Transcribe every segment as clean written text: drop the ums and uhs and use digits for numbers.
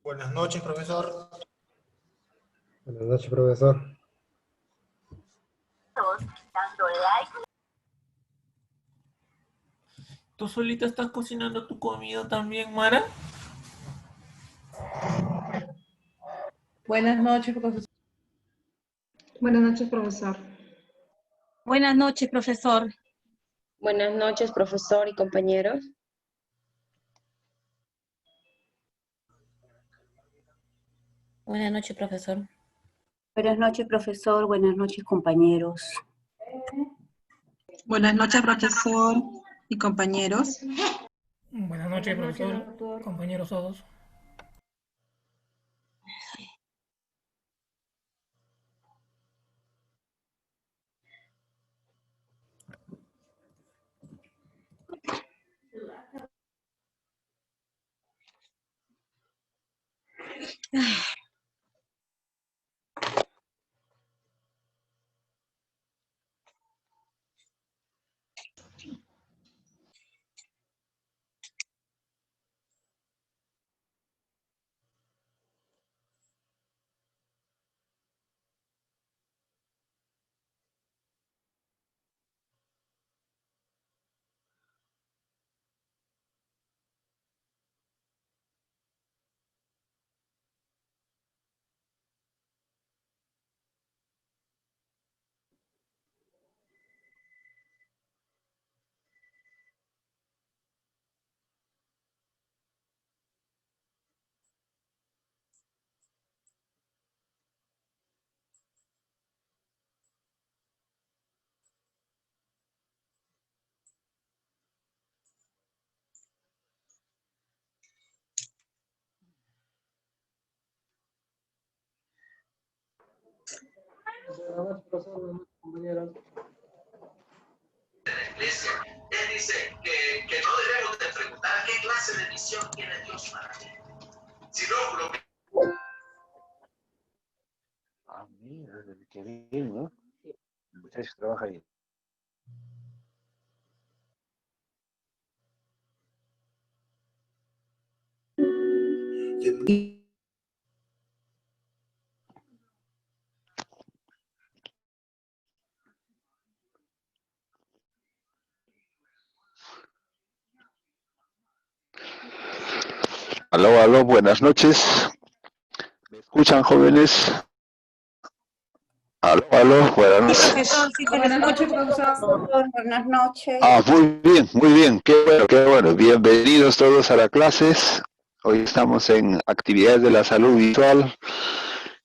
Buenas noches, profesor. Buenas noches, profesor. ¿Tú solita estás cocinando tu comida también, Mara? Buenas noches, profesor. Buenas noches, profesor. Buenas noches, profesor. Buenas noches, profesor y compañeros. Buenas noches, profesor. Buenas noches, profesor. Buenas noches, compañeros. Buenas noches, profesor y compañeros. Buenas noches, profesor, compañeros todos. Buenas noches, profesor. Buenas noches, compañeros. De la iglesia, él dice que no debemos de preguntar qué clase de misión tiene Dios para ti, sino lo que... Ah, mira, qué bien, ¿no? El muchacho trabaja ahí. Aló, aló, buenas noches. ¿Me escuchan, jóvenes? Aló, aló, buenas noches. Profesor, sí, Buenas noches, profesor. Buenas noches. Ah, muy bien, qué bueno, qué bueno. Bienvenidos todos a las clases. Hoy estamos en actividades de la salud visual.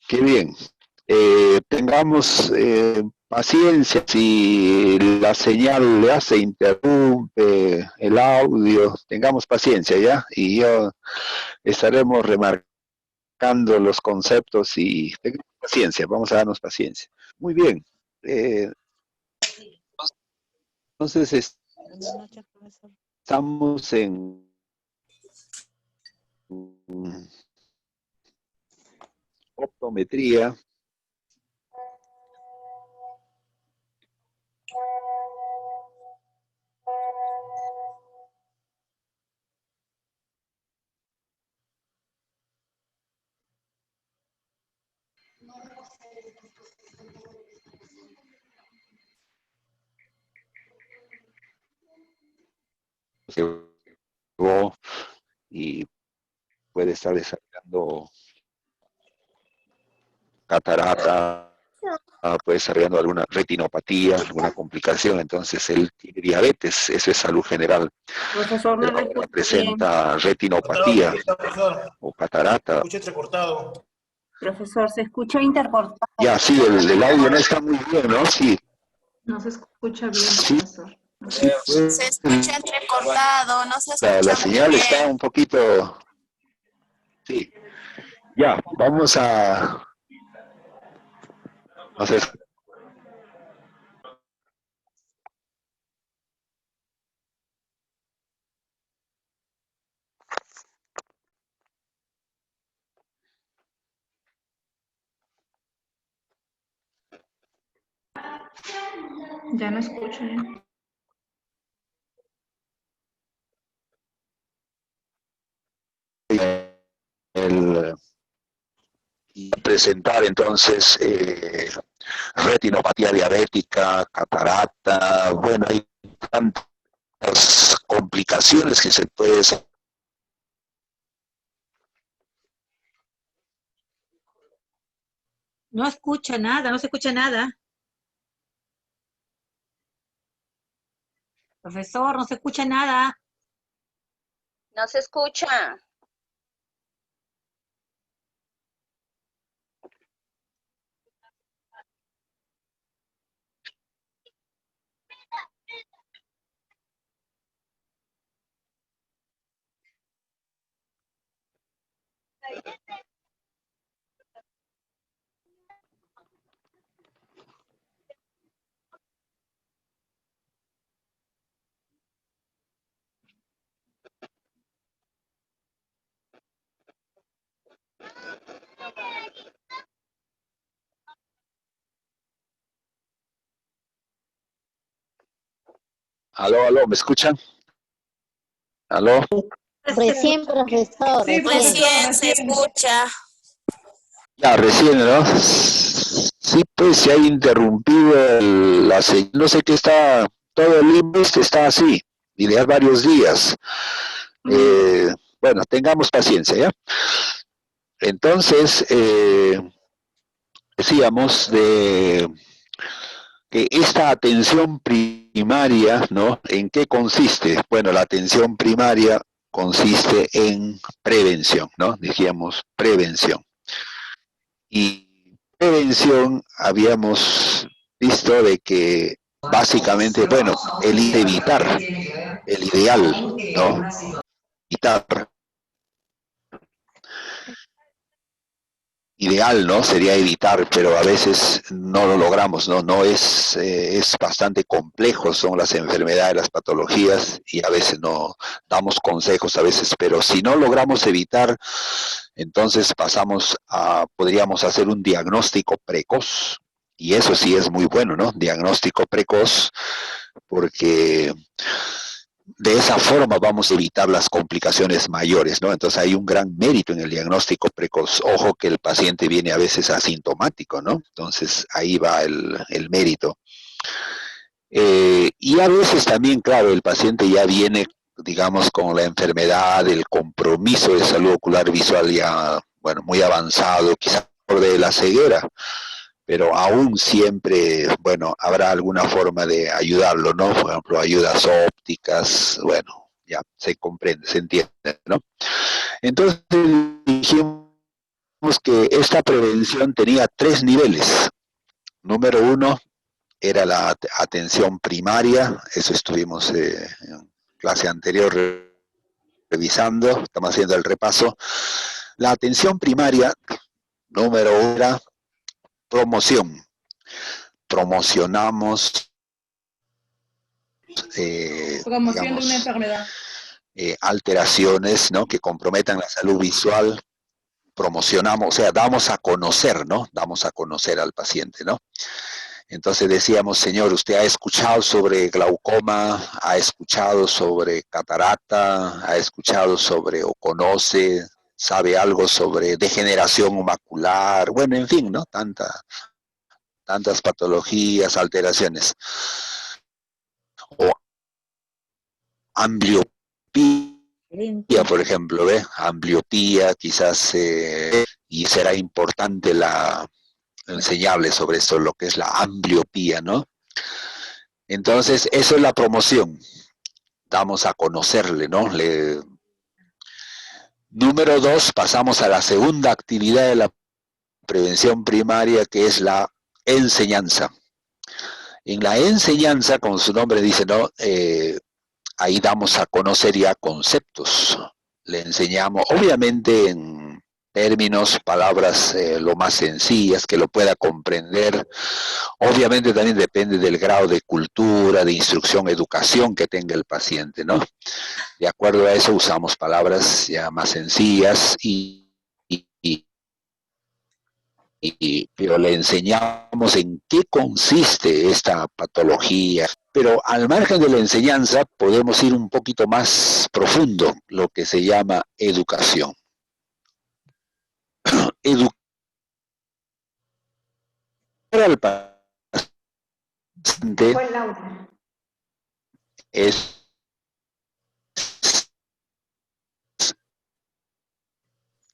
Qué bien. Tengamos paciencia si la señal le hace interrumpe el audio. Tengamos paciencia, ¿ya? Y yo estaremos remarcando los conceptos y tengamos paciencia, vamos a darnos paciencia. Muy bien. Entonces Buenas noches, profesor. estamos en optometría. Y puede estar desarrollando catarata, puede estar desarrollando alguna retinopatía, alguna complicación, entonces él tiene diabetes, eso es salud general. Profesor, no Pero lo ahora escucho bien. presenta retinopatía o catarata. Escucha entrecortado. Profesor, se escucha intercortado. Ya, sí, el audio no está muy bien, ¿no? Sí. No se escucha bien, Sí, profesor. sí, pues, Se escucha entrecortado, no se escucha la muy señal está bien. un poquito... Sí. Ya, vamos a... No sé. Ya no escucho. Y presentar entonces retinopatía diabética, catarata, bueno, hay tantas complicaciones que se puede. No escucha nada, no se escucha nada. Profesor, no se escucha nada. No se escucha. Aló, aló, ¿me escuchan? Aló. Recién, profesor. Sí, Recién se escucha. Ya, recién, ¿no? Sí, pues se ha interrumpido la señal. No sé qué está, todo el IMES está así, y de varios días. Bueno, tengamos paciencia, ¿ya? Entonces, decíamos de que esta atención primaria, ¿no? ¿En qué consiste? Bueno, la atención primaria consiste en prevención, ¿no? Decíamos prevención. Y prevención habíamos visto de que básicamente, bueno, el evitar, el ideal, ¿no? Evitar. Ideal, ¿no? Sería evitar, pero a veces no lo logramos, ¿no? No es, es bastante complejo, son las enfermedades, las patologías, y a veces no damos consejos a veces, pero si no logramos evitar, entonces podríamos hacer un diagnóstico precoz, y eso sí es muy bueno, ¿no? Diagnóstico precoz, porque de esa forma vamos a evitar las complicaciones mayores, ¿no? Entonces hay un gran mérito en el diagnóstico precoz. Ojo que el paciente viene a veces asintomático, ¿no? Entonces ahí va el mérito. Y a veces también, claro, el paciente ya viene, digamos, con la enfermedad, el compromiso de salud ocular visual ya, bueno, muy avanzado, quizás por de la ceguera, pero aún siempre, bueno, habrá alguna forma de ayudarlo, ¿no? Por ejemplo, ayudas ópticas, bueno, ya se comprende, se entiende, ¿no? Entonces dijimos que esta prevención tenía 3 niveles. Número 1 era la atención primaria, eso estuvimos en clase anterior revisando, estamos haciendo el repaso. La atención primaria, número 1 era promoción. Promocionamos Promoción digamos, de una enfermedad. Alteraciones, ¿no? Que comprometan la salud visual. Promocionamos, o sea, damos a conocer, ¿no? Damos a conocer al paciente, ¿no? Entonces decíamos, señor, ¿usted ha escuchado sobre glaucoma? ¿Ha escuchado sobre catarata? ¿Ha escuchado sobre o conoce? ¿Sabe algo sobre degeneración macular? Bueno, en fin, ¿no? Tantas patologías, alteraciones. O ambliopía, por ejemplo, ¿ve? Ambliopía, quizás, y será importante enseñarle sobre esto, lo que es la ambliopía, ¿no? Entonces, eso es la promoción. Damos a conocerle, ¿no? Número 2, pasamos a la segunda actividad de la prevención primaria, que es la enseñanza. En la enseñanza, como su nombre dice, ¿no? Ahí damos a conocer ya conceptos. Le enseñamos, obviamente en términos, palabras lo más sencillas, que lo pueda comprender. Obviamente también depende del grado de cultura, de instrucción, educación que tenga el paciente, ¿no? De acuerdo a eso usamos palabras ya más sencillas y pero le enseñamos en qué consiste esta patología. Pero al margen de la enseñanza podemos ir un poquito más profundo, lo que se llama educación. Educar al paciente es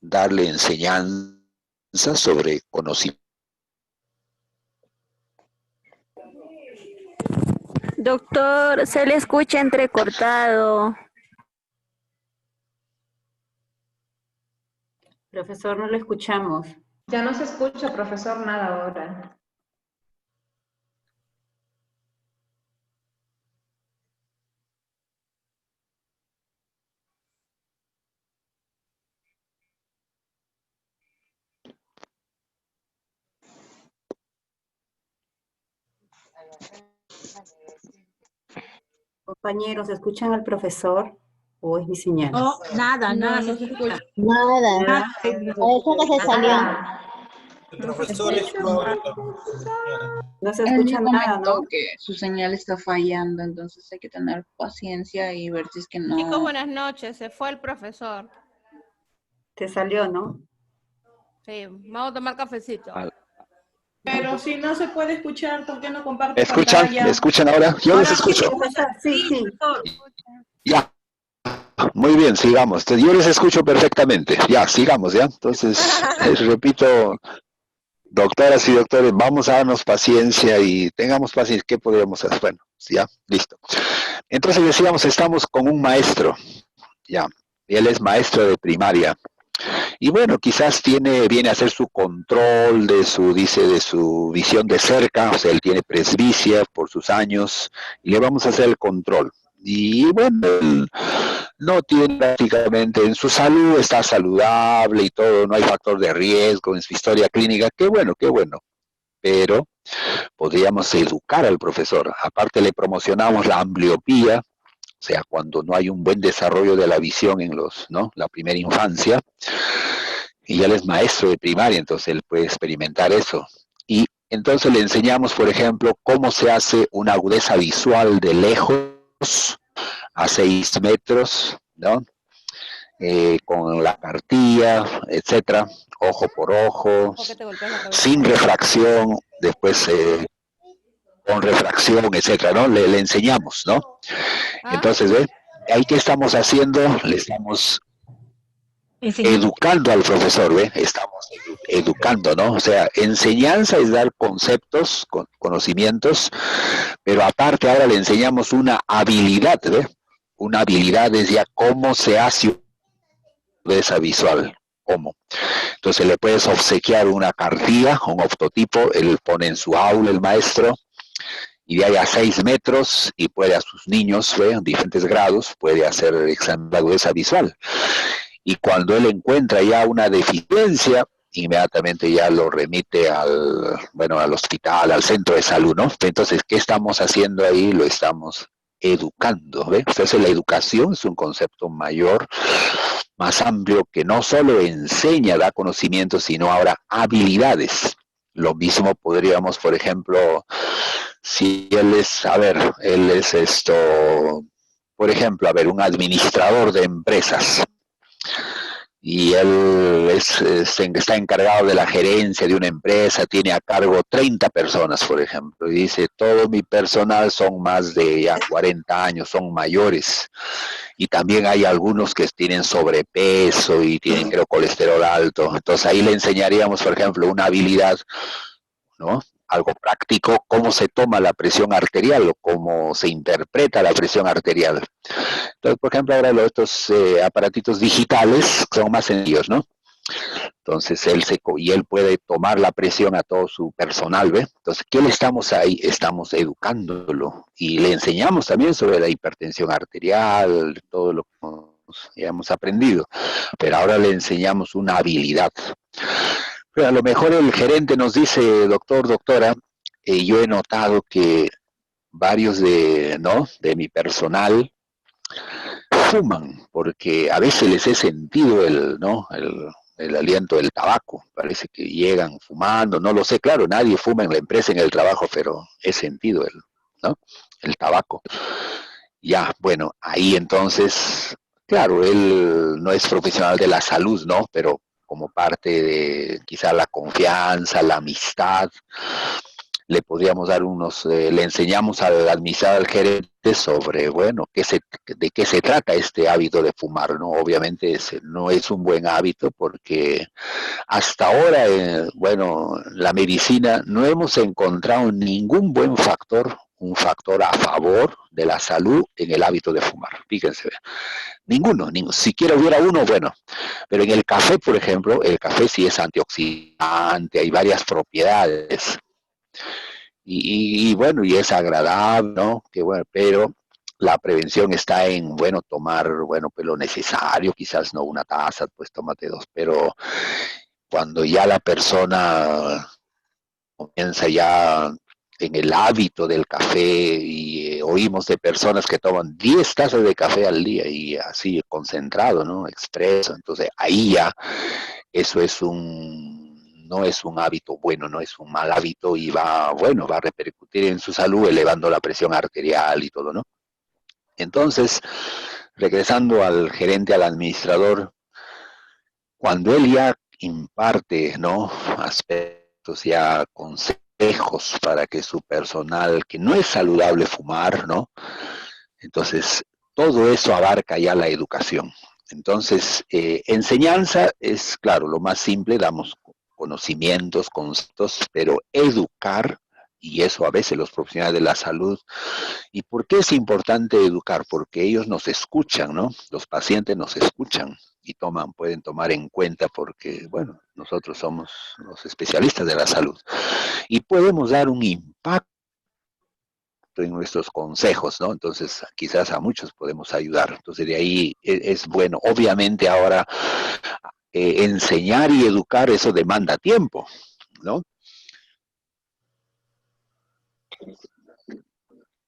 darle enseñanza sobre conocimiento. Doctor, se le escucha entrecortado. Profesor, no lo escuchamos. Ya no se escucha, profesor, nada ahora. Compañeros, ¿escuchan al profesor o es mi señal? No, nada, nada No se se escucha. escucha. Nada. Nada. Eso que se salió. El profesor es su audio. No se Él escucha me nada, comentó ¿no? que su señal está fallando, entonces hay que tener paciencia y ver si es que no. Chicos, buenas noches. Se fue el profesor. Te salió, ¿no? Sí, vamos a tomar cafecito. Pero si no se puede escuchar, ¿por qué no comparte ¿Me escuchan? pantalla? ¿Me escuchan ahora? Yo les escucho. Sí, sí. Ya. Muy bien, sigamos. Yo les escucho perfectamente. Ya, sigamos, ¿ya? Entonces, les repito, doctoras y doctores, vamos a darnos paciencia y tengamos paciencia. ¿Qué podríamos hacer? Bueno, ya, listo. Entonces decíamos, estamos con un maestro, ya. Él es maestro de primaria. Y bueno, quizás viene a hacer su control de su visión de cerca, o sea, él tiene presbicia por sus años, y le vamos a hacer el control. Y bueno, él no tiene prácticamente, en su salud está saludable y todo, no hay factor de riesgo en su historia clínica, qué bueno, pero podríamos educar al profesor. Aparte le promocionamos la ambliopía, o sea, cuando no hay un buen desarrollo de la visión en la primera infancia, y él es maestro de primaria, entonces él puede experimentar eso. Y entonces le enseñamos, por ejemplo, cómo se hace una agudeza visual de lejos a 6 metros, ¿no? Con la cartilla, etcétera, ojo por ojo, sin refracción, después con refracción, etcétera, ¿no? Le enseñamos, ¿no? Entonces, ¿ve? Ahí que estamos haciendo, le estamos educando al profesor, ¿ve? Estamos educando, ¿no? O sea, enseñanza es dar conceptos, conocimientos, pero aparte ahora le enseñamos una habilidad, ¿ve? Una habilidad es ya cómo se hace de esa visual, cómo. Entonces le puedes obsequiar una cartilla, un optotipo, él pone en su aula el maestro, y de ahí a 6 metros, y puede a sus niños, ¿ve? En diferentes grados, puede hacer el examen de agudeza visual. Y cuando él encuentra ya una deficiencia, inmediatamente ya lo remite al hospital, al centro de salud, ¿no? Entonces, ¿qué estamos haciendo ahí? Lo estamos educando, ¿ve? Entonces, la educación es un concepto mayor, más amplio, que no solo enseña, da conocimiento, sino ahora habilidades. Lo mismo podríamos, por ejemplo, si él es, por ejemplo, un administrador de empresas, y él está encargado de la gerencia de una empresa, tiene a cargo 30 personas, por ejemplo, y dice, todo mi personal son más de ya 40 años, son mayores, y también hay algunos que tienen sobrepeso y tienen, creo, colesterol alto. Entonces ahí le enseñaríamos, por ejemplo, una habilidad, ¿no? Algo práctico, cómo se toma la presión arterial o cómo se interpreta la presión arterial. Entonces, por ejemplo, ahora estos aparatitos digitales son más sencillos, ¿no? Entonces, él puede tomar la presión a todo su personal, ¿ve? Entonces, ¿qué le estamos ahí? Estamos educándolo y le enseñamos también sobre la hipertensión arterial, todo lo que hemos aprendido, pero ahora le enseñamos una habilidad. Pero a lo mejor el gerente nos dice, doctor, doctora, yo he notado que varios de mi personal fuman, porque a veces les he sentido el el aliento del tabaco. Parece que llegan fumando, no lo sé, claro, nadie fuma en la empresa, en el trabajo, pero he sentido ¿no? El tabaco. Ya, bueno, ahí entonces, claro, él no es profesional de la salud, ¿no? Pero como parte de quizá la confianza, la amistad, le podríamos dar le enseñamos al administrador, al gerente sobre, bueno, de qué se trata este hábito de fumar, ¿no? Obviamente no es un buen hábito porque hasta ahora, bueno, la medicina no hemos encontrado ningún buen factor, un factor a favor de la salud en el hábito de fumar. Fíjense, ninguno, siquiera hubiera uno, bueno, pero en el café, por ejemplo, el café sí es antioxidante, hay varias propiedades. Y bueno, y es agradable, ¿no? Que bueno, pero la prevención está en, bueno, tomar, bueno, pues lo necesario, quizás no una taza, pues tómate 2, pero cuando ya la persona comienza ya en el hábito del café y oímos de personas que toman 10 tazas de café al día y así concentrado, ¿no? Expreso, entonces ahí ya eso es no es un hábito bueno, no es un mal hábito y va a repercutir en su salud elevando la presión arterial y todo, ¿no? Entonces, regresando al gerente, al administrador, cuando él ya imparte, ¿no? Aspectos ya consejos para que su personal, que no es saludable fumar, ¿no? Entonces, todo eso abarca ya la educación. Entonces, enseñanza es, claro, lo más simple, damos conocimientos, conceptos, pero educar, y eso a veces los profesionales de la salud. ¿Y por qué es importante educar? Porque ellos nos escuchan, ¿no? Los pacientes nos escuchan y pueden tomar en cuenta porque, bueno, nosotros somos los especialistas de la salud y podemos dar un impacto en nuestros consejos, ¿no? Entonces, quizás a muchos podemos ayudar. Entonces, de ahí es bueno. Obviamente ahora enseñar y educar, eso demanda tiempo, ¿no?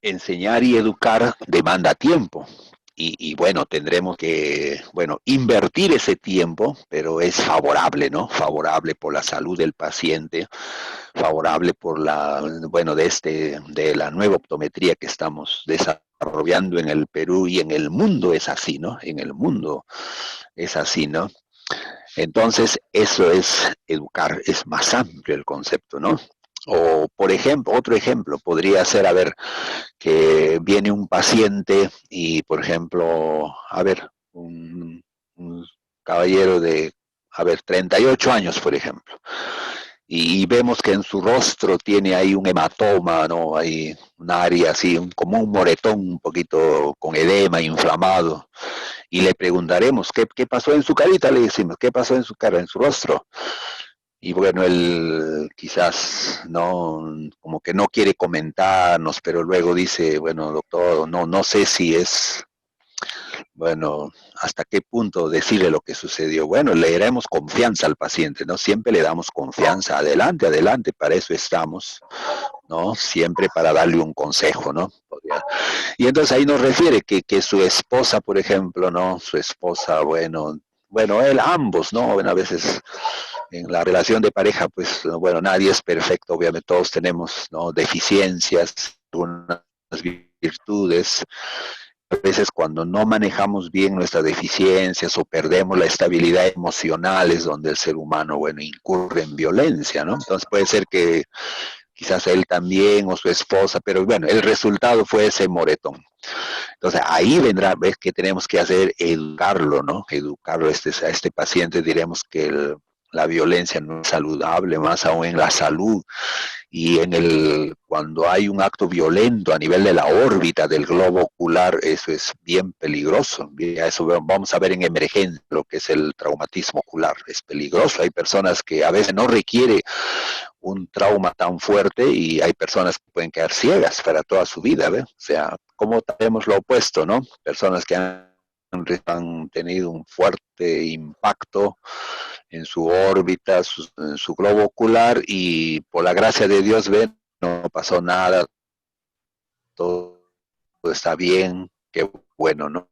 Enseñar y educar demanda tiempo. Y bueno, tendremos que, bueno, invertir ese tiempo, pero es favorable, ¿no? Favorable por la salud del paciente, favorable por de la nueva optometría que estamos desarrollando en el Perú y en el mundo es así, ¿no? En el mundo es así, ¿no? Entonces, eso es educar, es más amplio el concepto, ¿no? O, por ejemplo, otro ejemplo podría ser, a ver, que viene un paciente y, por ejemplo, a ver, un caballero de, 38 años, por ejemplo, y vemos que en su rostro tiene ahí un hematoma, ¿no? Hay un área así, como un moretón un poquito con edema, inflamado, y le preguntaremos, ¿qué pasó en su carita? Le decimos, ¿qué pasó en su cara, en su rostro? Y bueno, él quizás no, como que no quiere comentarnos, pero luego dice, bueno, doctor, no sé si es, bueno, hasta qué punto decirle lo que sucedió. Bueno, le daremos confianza al paciente, ¿no? Siempre le damos confianza. Adelante, adelante, para eso estamos, ¿no? Siempre para darle un consejo, ¿no? Y entonces ahí nos refiere que su esposa, por ejemplo, ¿no? Su esposa, bueno, él, ambos, ¿no? Bueno, a veces en la relación de pareja, pues, bueno, nadie es perfecto, obviamente todos tenemos, ¿no? Deficiencias, algunas virtudes. A veces cuando no manejamos bien nuestras deficiencias o perdemos la estabilidad emocional es donde el ser humano, bueno, incurre en violencia, ¿no? Entonces puede ser que quizás él también o su esposa, pero bueno, el resultado fue ese moretón. Entonces ahí vendrá, ves que tenemos que hacer, educarlo, ¿no? Educarlo a este paciente, diremos que la violencia no es saludable, más aún en la salud, y cuando hay un acto violento a nivel de la órbita del globo ocular, eso es bien peligroso. Eso vamos a ver en emergencia, lo que es el traumatismo ocular, es peligroso. Hay personas que a veces no requiere un trauma tan fuerte y hay personas que pueden quedar ciegas para toda su vida, ¿ves? O sea, como tenemos lo opuesto, ¿no? Personas que han tenido un fuerte impacto en su órbita, en su globo ocular, y por la gracia de Dios, ven, no pasó nada, todo está bien, qué bueno, ¿no?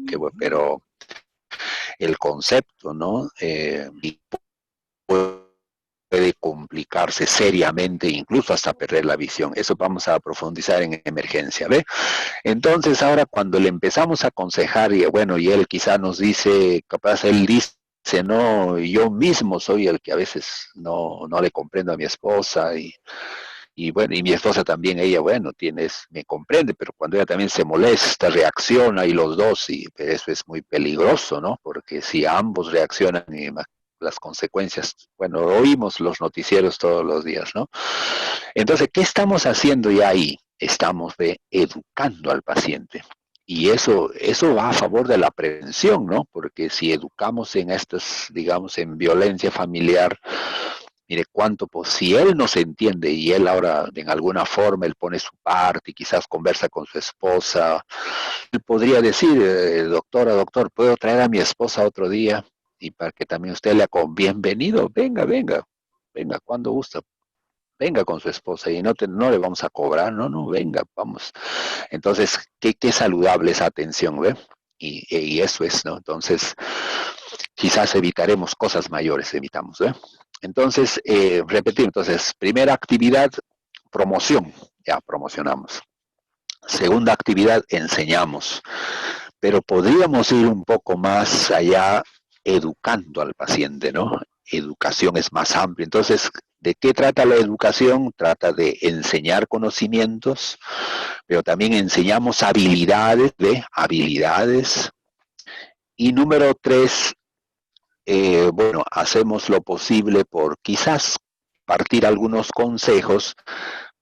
Qué bueno, pero el concepto, ¿no? Y puede complicarse seriamente, incluso hasta perder la visión. Eso vamos a profundizar en emergencia, ¿ve? Entonces, ahora cuando le empezamos a aconsejar, y bueno, y él quizá nos dice, capaz él dice, no, yo mismo soy el que a veces no le comprendo a mi esposa, y bueno, y mi esposa también, ella, bueno, me comprende, pero cuando ella también se molesta, reacciona, y los dos, y eso es muy peligroso, ¿no? Porque si ambos reaccionan, y las consecuencias, bueno, oímos los noticieros todos los días, ¿no? Entonces, ¿qué estamos haciendo ya ahí? Estamos educando al paciente. Y eso va a favor de la prevención, ¿no? Porque si educamos en estas, digamos, en violencia familiar, mire si él no se entiende y él ahora en alguna forma él pone su parte y quizás conversa con su esposa, él podría decir, doctor, ¿puedo traer a mi esposa otro día? Y para que también usted le haga bienvenido, venga, cuando gusta. Venga con su esposa y no le vamos a cobrar, no, venga, vamos. Entonces, qué saludable esa atención, ¿ve? Y eso es, ¿no? Entonces, quizás evitaremos cosas mayores, evitamos, ¿ve? Entonces, repetimos, entonces, primera actividad, promoción, ya promocionamos. Segunda actividad, enseñamos. Pero podríamos ir un poco más allá educando al paciente, ¿no? Educación es más amplia. Entonces, ¿de qué trata la educación? Trata de enseñar conocimientos, pero también enseñamos habilidades, Y número 3, bueno, hacemos lo posible por quizás partir algunos consejos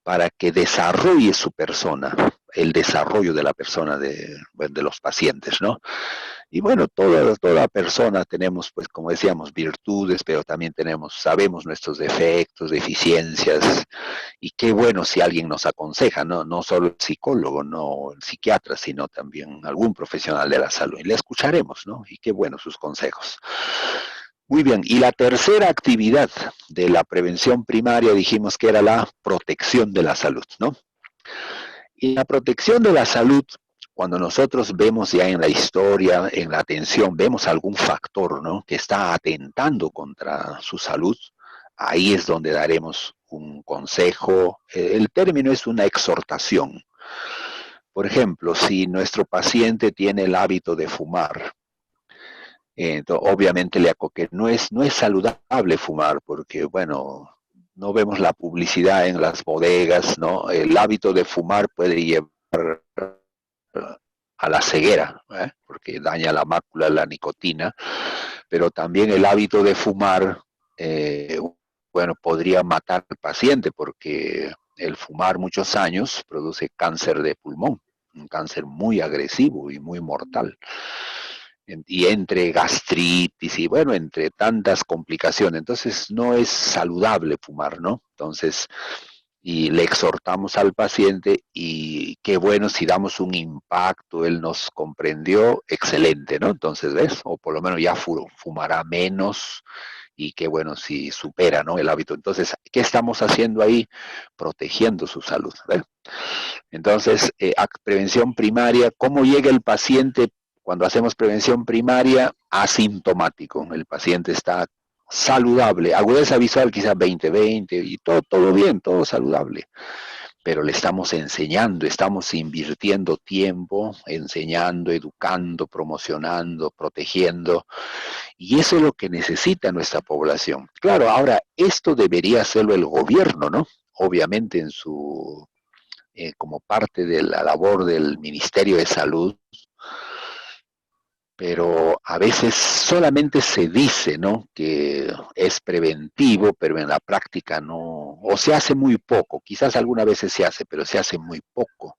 para que desarrolle su persona, el desarrollo de la persona de los pacientes, ¿no? Y bueno, toda persona tenemos, pues como decíamos, virtudes, pero también sabemos nuestros defectos, deficiencias, y qué bueno si alguien nos aconseja, no solo el psicólogo, no el psiquiatra, sino también algún profesional de la salud, y le escucharemos, ¿no? Y qué bueno sus consejos. Muy bien, y la tercera actividad de la prevención primaria dijimos que era la protección de la salud, ¿no? Y la protección de la salud, cuando nosotros vemos ya en la historia, en la atención, vemos algún factor, ¿no?, que está atentando contra su salud, ahí es donde daremos un consejo. El término es una exhortación. Por ejemplo, si nuestro paciente tiene el hábito de fumar, obviamente que no es saludable fumar, porque, bueno, no vemos la publicidad en las bodegas, ¿no? El hábito de fumar puede llevar a la ceguera, porque daña la mácula, la nicotina, pero también el hábito de fumar, bueno, podría matar al paciente, porque el fumar muchos años produce cáncer de pulmón, un cáncer muy agresivo y muy mortal. Y entre gastritis y, bueno, entre tantas complicaciones. Entonces, no es saludable fumar, ¿no? Entonces, y le exhortamos al paciente, y qué bueno si damos un impacto, él nos comprendió, excelente, ¿no? Entonces, ¿ves? O por lo menos ya fumará menos, y qué bueno si supera, ¿no?, el hábito. Entonces, ¿qué estamos haciendo ahí? Protegiendo su salud, ¿ves? Entonces, prevención primaria, ¿cómo llega el paciente? Cuando hacemos prevención primaria, asintomático, el paciente está saludable, agudeza visual quizás 20/20 y todo bien, todo saludable, pero le estamos enseñando, estamos invirtiendo tiempo, enseñando, educando, promocionando, protegiendo, y eso es lo que necesita nuestra población. Claro, ahora, esto debería hacerlo el gobierno, ¿no? Obviamente en como parte de la labor del Ministerio de Salud, pero a veces solamente se dice, ¿no?, que es preventivo, pero en la práctica no, o se hace muy poco. Quizás algunas veces se hace, pero se hace muy poco.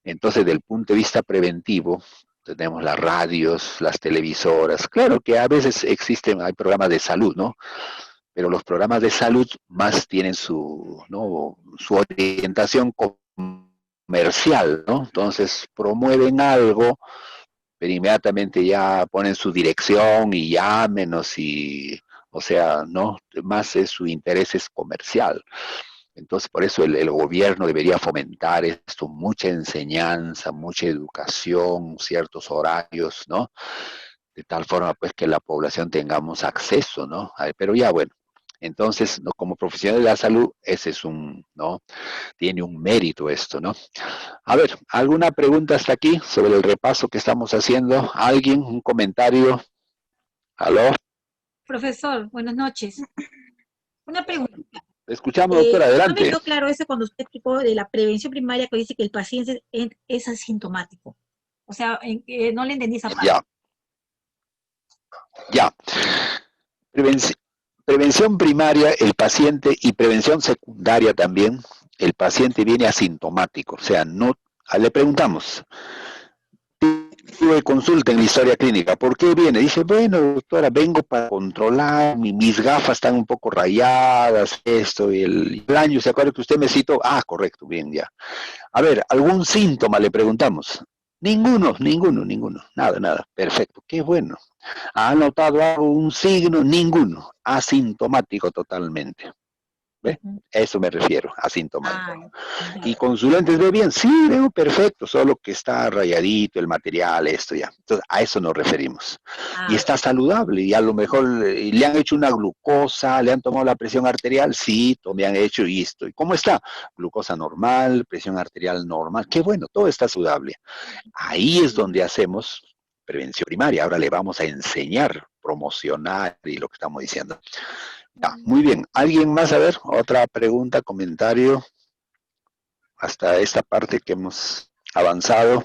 Entonces, del punto de vista preventivo, tenemos las radios, las televisoras. Claro que a veces hay programas de salud, ¿no? Pero los programas de salud más tienen su orientación comercial, ¿no? Entonces, promueven algo, pero inmediatamente ya ponen su dirección y llámenos, o sea, no, más su interés es comercial. Entonces, por eso el gobierno debería fomentar esto, mucha enseñanza, mucha educación, ciertos horarios, ¿no?, de tal forma pues que la población tengamos acceso, ¿no? Pero ya bueno, entonces, ¿no? Como profesional de la salud, ese es ¿no? Tiene un mérito esto, ¿no? A ver, ¿alguna pregunta hasta aquí sobre el repaso que estamos haciendo? ¿Alguien? ¿Un comentario? ¿Aló? Profesor, buenas noches. Una pregunta. Escuchamos, doctora, No me adelante. quedó claro eso cuando usted explicó de la prevención primaria que dice que el paciente es asintomático. O sea, no le entendí esa parte. Ya. Prevención primaria, el paciente, y prevención secundaria también, el paciente viene asintomático. O sea, no, le preguntamos, tuve consulta en la historia clínica, ¿por qué viene? Dice, bueno, doctora, vengo para controlar, mis gafas están un poco rayadas, esto, y el año, ¿se acuerda que usted me citó? Ah, correcto, bien, ya. A ver, ¿algún síntoma le preguntamos? Ninguno, nada, perfecto, qué bueno. ¿Ha notado algo, un signo? Ninguno, asintomático totalmente. ¿Ve? A eso me refiero, asintomático. ¿Y con sus lentes ve bien? Sí, veo perfecto, solo que está rayadito el material, esto ya. Entonces, a eso nos referimos. Y está saludable, y a lo mejor le han hecho una glucosa, le han tomado la presión arterial, sí, me han hecho y esto. ¿Y cómo está? Glucosa normal, presión arterial normal, qué bueno, todo está saludable. Ahí es donde hacemos prevención primaria. Ahora le vamos a enseñar, promocionar y lo que estamos diciendo. Ya, muy bien. ¿Alguien más? A ver, otra pregunta, comentario. Hasta esta parte que hemos avanzado.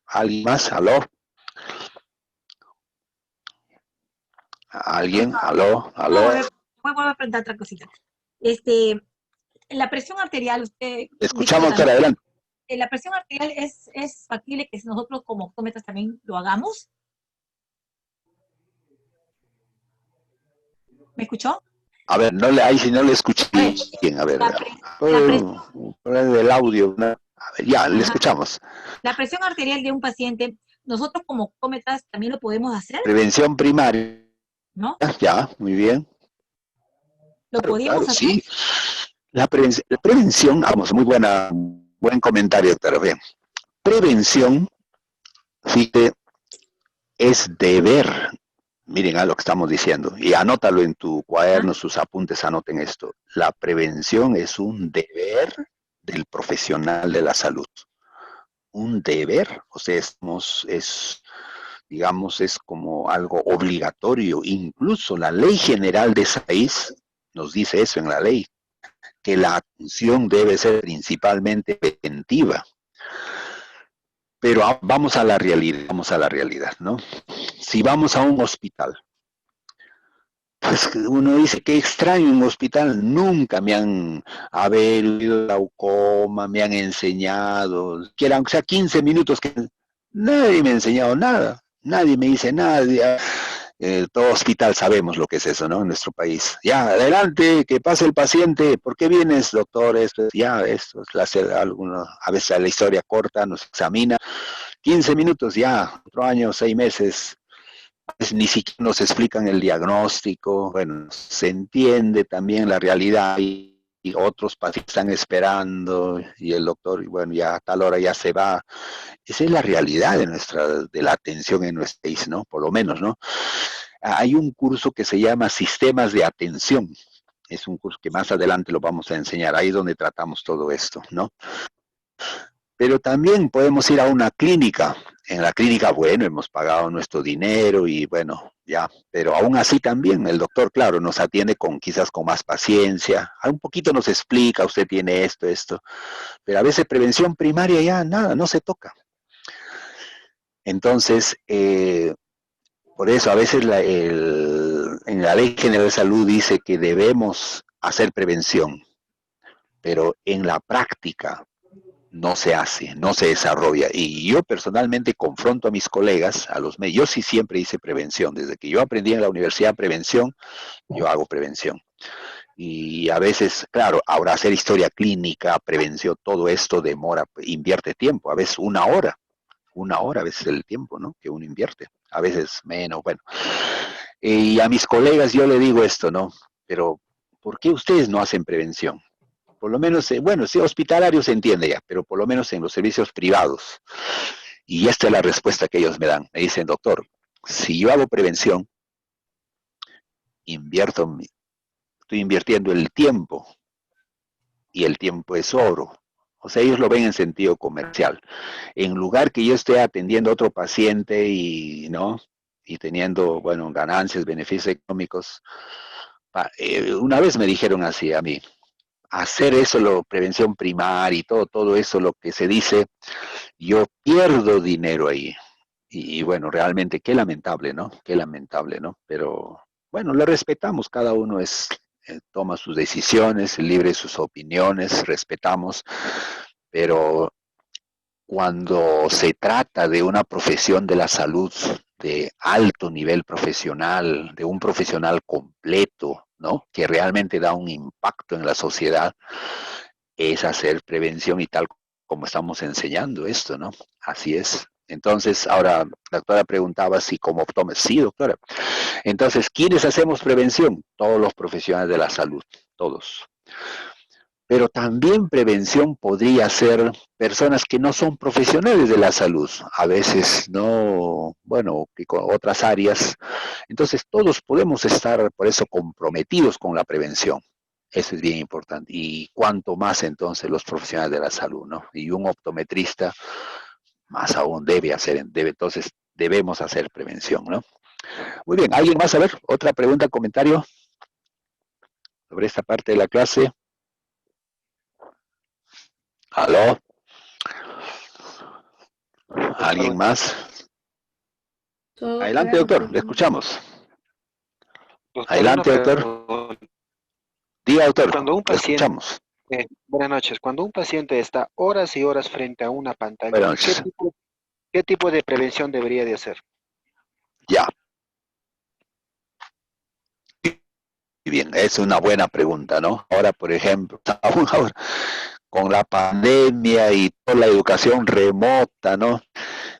¿Alguien más? ¿Aló? ¿Alguien? ¿Aló? ¿Aló? Voy a preguntar otra cosita. La presión arterial, usted... Escuchamos, doctora, adelante. ¿La presión arterial es factible que nosotros como optómetras también lo hagamos? ¿Me escuchó? A ver, ahí si no le escuché bien, a ver. El audio. A ver, ya, le escuchamos. La presión arterial de un paciente, nosotros como optómetras también lo podemos hacer. Prevención primaria. ¿No? Ya, muy bien. ¿Lo podíamos hacer? Sí. La prevención, vamos, muy buen comentario, doctora. Bien. Prevención, fíjate, es deber. Miren a lo que estamos diciendo. Y anótalo en tu cuaderno, sus apuntes, anoten esto. La prevención es un deber del profesional de la salud. Un deber, o sea, digamos, es como algo obligatorio. Incluso la Ley General de ese país nos dice eso en la ley, que la atención debe ser principalmente preventiva. Pero vamos a la realidad, ¿no? Si vamos a un hospital, pues uno dice, qué extraño, en un hospital nunca me han habido glaucoma, me han enseñado, que aunque sea 15 minutos, que nadie me ha enseñado nada, nadie me dice nada. Todo hospital sabemos lo que es eso, ¿no? En nuestro país. Ya, adelante, que pase el paciente. ¿Por qué vienes, doctor? Esto a veces la historia corta, nos examina. 15 minutos ya, 4 años, 6 meses. Ni siquiera nos explican el diagnóstico. Bueno, se entiende también la realidad y otros pacientes están esperando y el doctor, bueno, ya a tal hora ya se va. Esa es la realidad de la atención en nuestro país, ¿no? Por lo menos, ¿no? Hay un curso que se llama Sistemas de Atención. Es un curso que más adelante lo vamos a enseñar. Ahí es donde tratamos todo esto, ¿no? Pero también podemos ir a una clínica. En la clínica, bueno, hemos pagado nuestro dinero y bueno, ya. Pero aún así también el doctor, claro, nos atiende quizás con más paciencia. Un poquito nos explica, usted tiene esto. Pero a veces prevención primaria ya nada, no se toca. Entonces, por eso a veces en la Ley General de Salud dice que debemos hacer prevención, pero en la práctica no se hace, no se desarrolla. Y yo personalmente confronto a mis colegas, yo sí siempre hice prevención. Desde que yo aprendí en la universidad prevención, yo hago prevención. Y a veces, claro, ahora hacer historia clínica, prevención, todo esto demora, invierte tiempo, a veces una hora a veces el tiempo, ¿no? Que uno invierte, a veces menos, bueno. Y a mis colegas yo le digo esto, ¿no? Pero, ¿por qué ustedes no hacen prevención? Por lo menos, bueno, si hospitalario se entiende ya, pero por lo menos en los servicios privados. Y esta es la respuesta que ellos me dan. Me dicen, doctor, Si yo hago prevención, estoy invirtiendo el tiempo, y el tiempo es oro. O sea, ellos lo ven en sentido comercial. En lugar que yo esté atendiendo a otro paciente y teniendo, bueno, ganancias, beneficios económicos, una vez me dijeron así a mí, hacer eso, prevención primaria y todo eso, lo que se dice, yo pierdo dinero ahí. Y bueno, realmente qué lamentable, ¿no? Qué lamentable, ¿no? Pero bueno, le respetamos, cada uno toma sus decisiones, libre de sus opiniones, respetamos, pero cuando se trata de una profesión de la salud de alto nivel profesional, de un profesional completo, ¿no? Que realmente da un impacto en la sociedad, es hacer prevención y tal como estamos enseñando esto, ¿no? Así es. Entonces, ahora la doctora preguntaba si como optómetra. Sí, doctora. Entonces, ¿quiénes hacemos prevención? Todos los profesionales de la salud, todos. Pero también prevención podría ser personas que no son profesionales de la salud, a veces no, bueno, que con otras áreas. Entonces, todos podemos estar por eso comprometidos con la prevención. Eso es bien importante. Y cuanto más entonces los profesionales de la salud, ¿no? Y un optometrista más aún entonces debemos hacer prevención, ¿no? Muy bien, ¿alguien más? A ver, otra pregunta, comentario sobre esta parte de la clase. ¿Aló? ¿Alguien más? Adelante, doctor, le escuchamos. Adelante, doctor. Diga, doctor, Cuando un le paciente, escuchamos. buenas noches, cuando un paciente está horas y horas frente a una pantalla, Buenas noches. ¿qué tipo de prevención debería de hacer? Ya. Bien, es una buena pregunta, ¿no? Ahora, por ejemplo, aún ahora, con la pandemia y toda la educación remota, ¿no?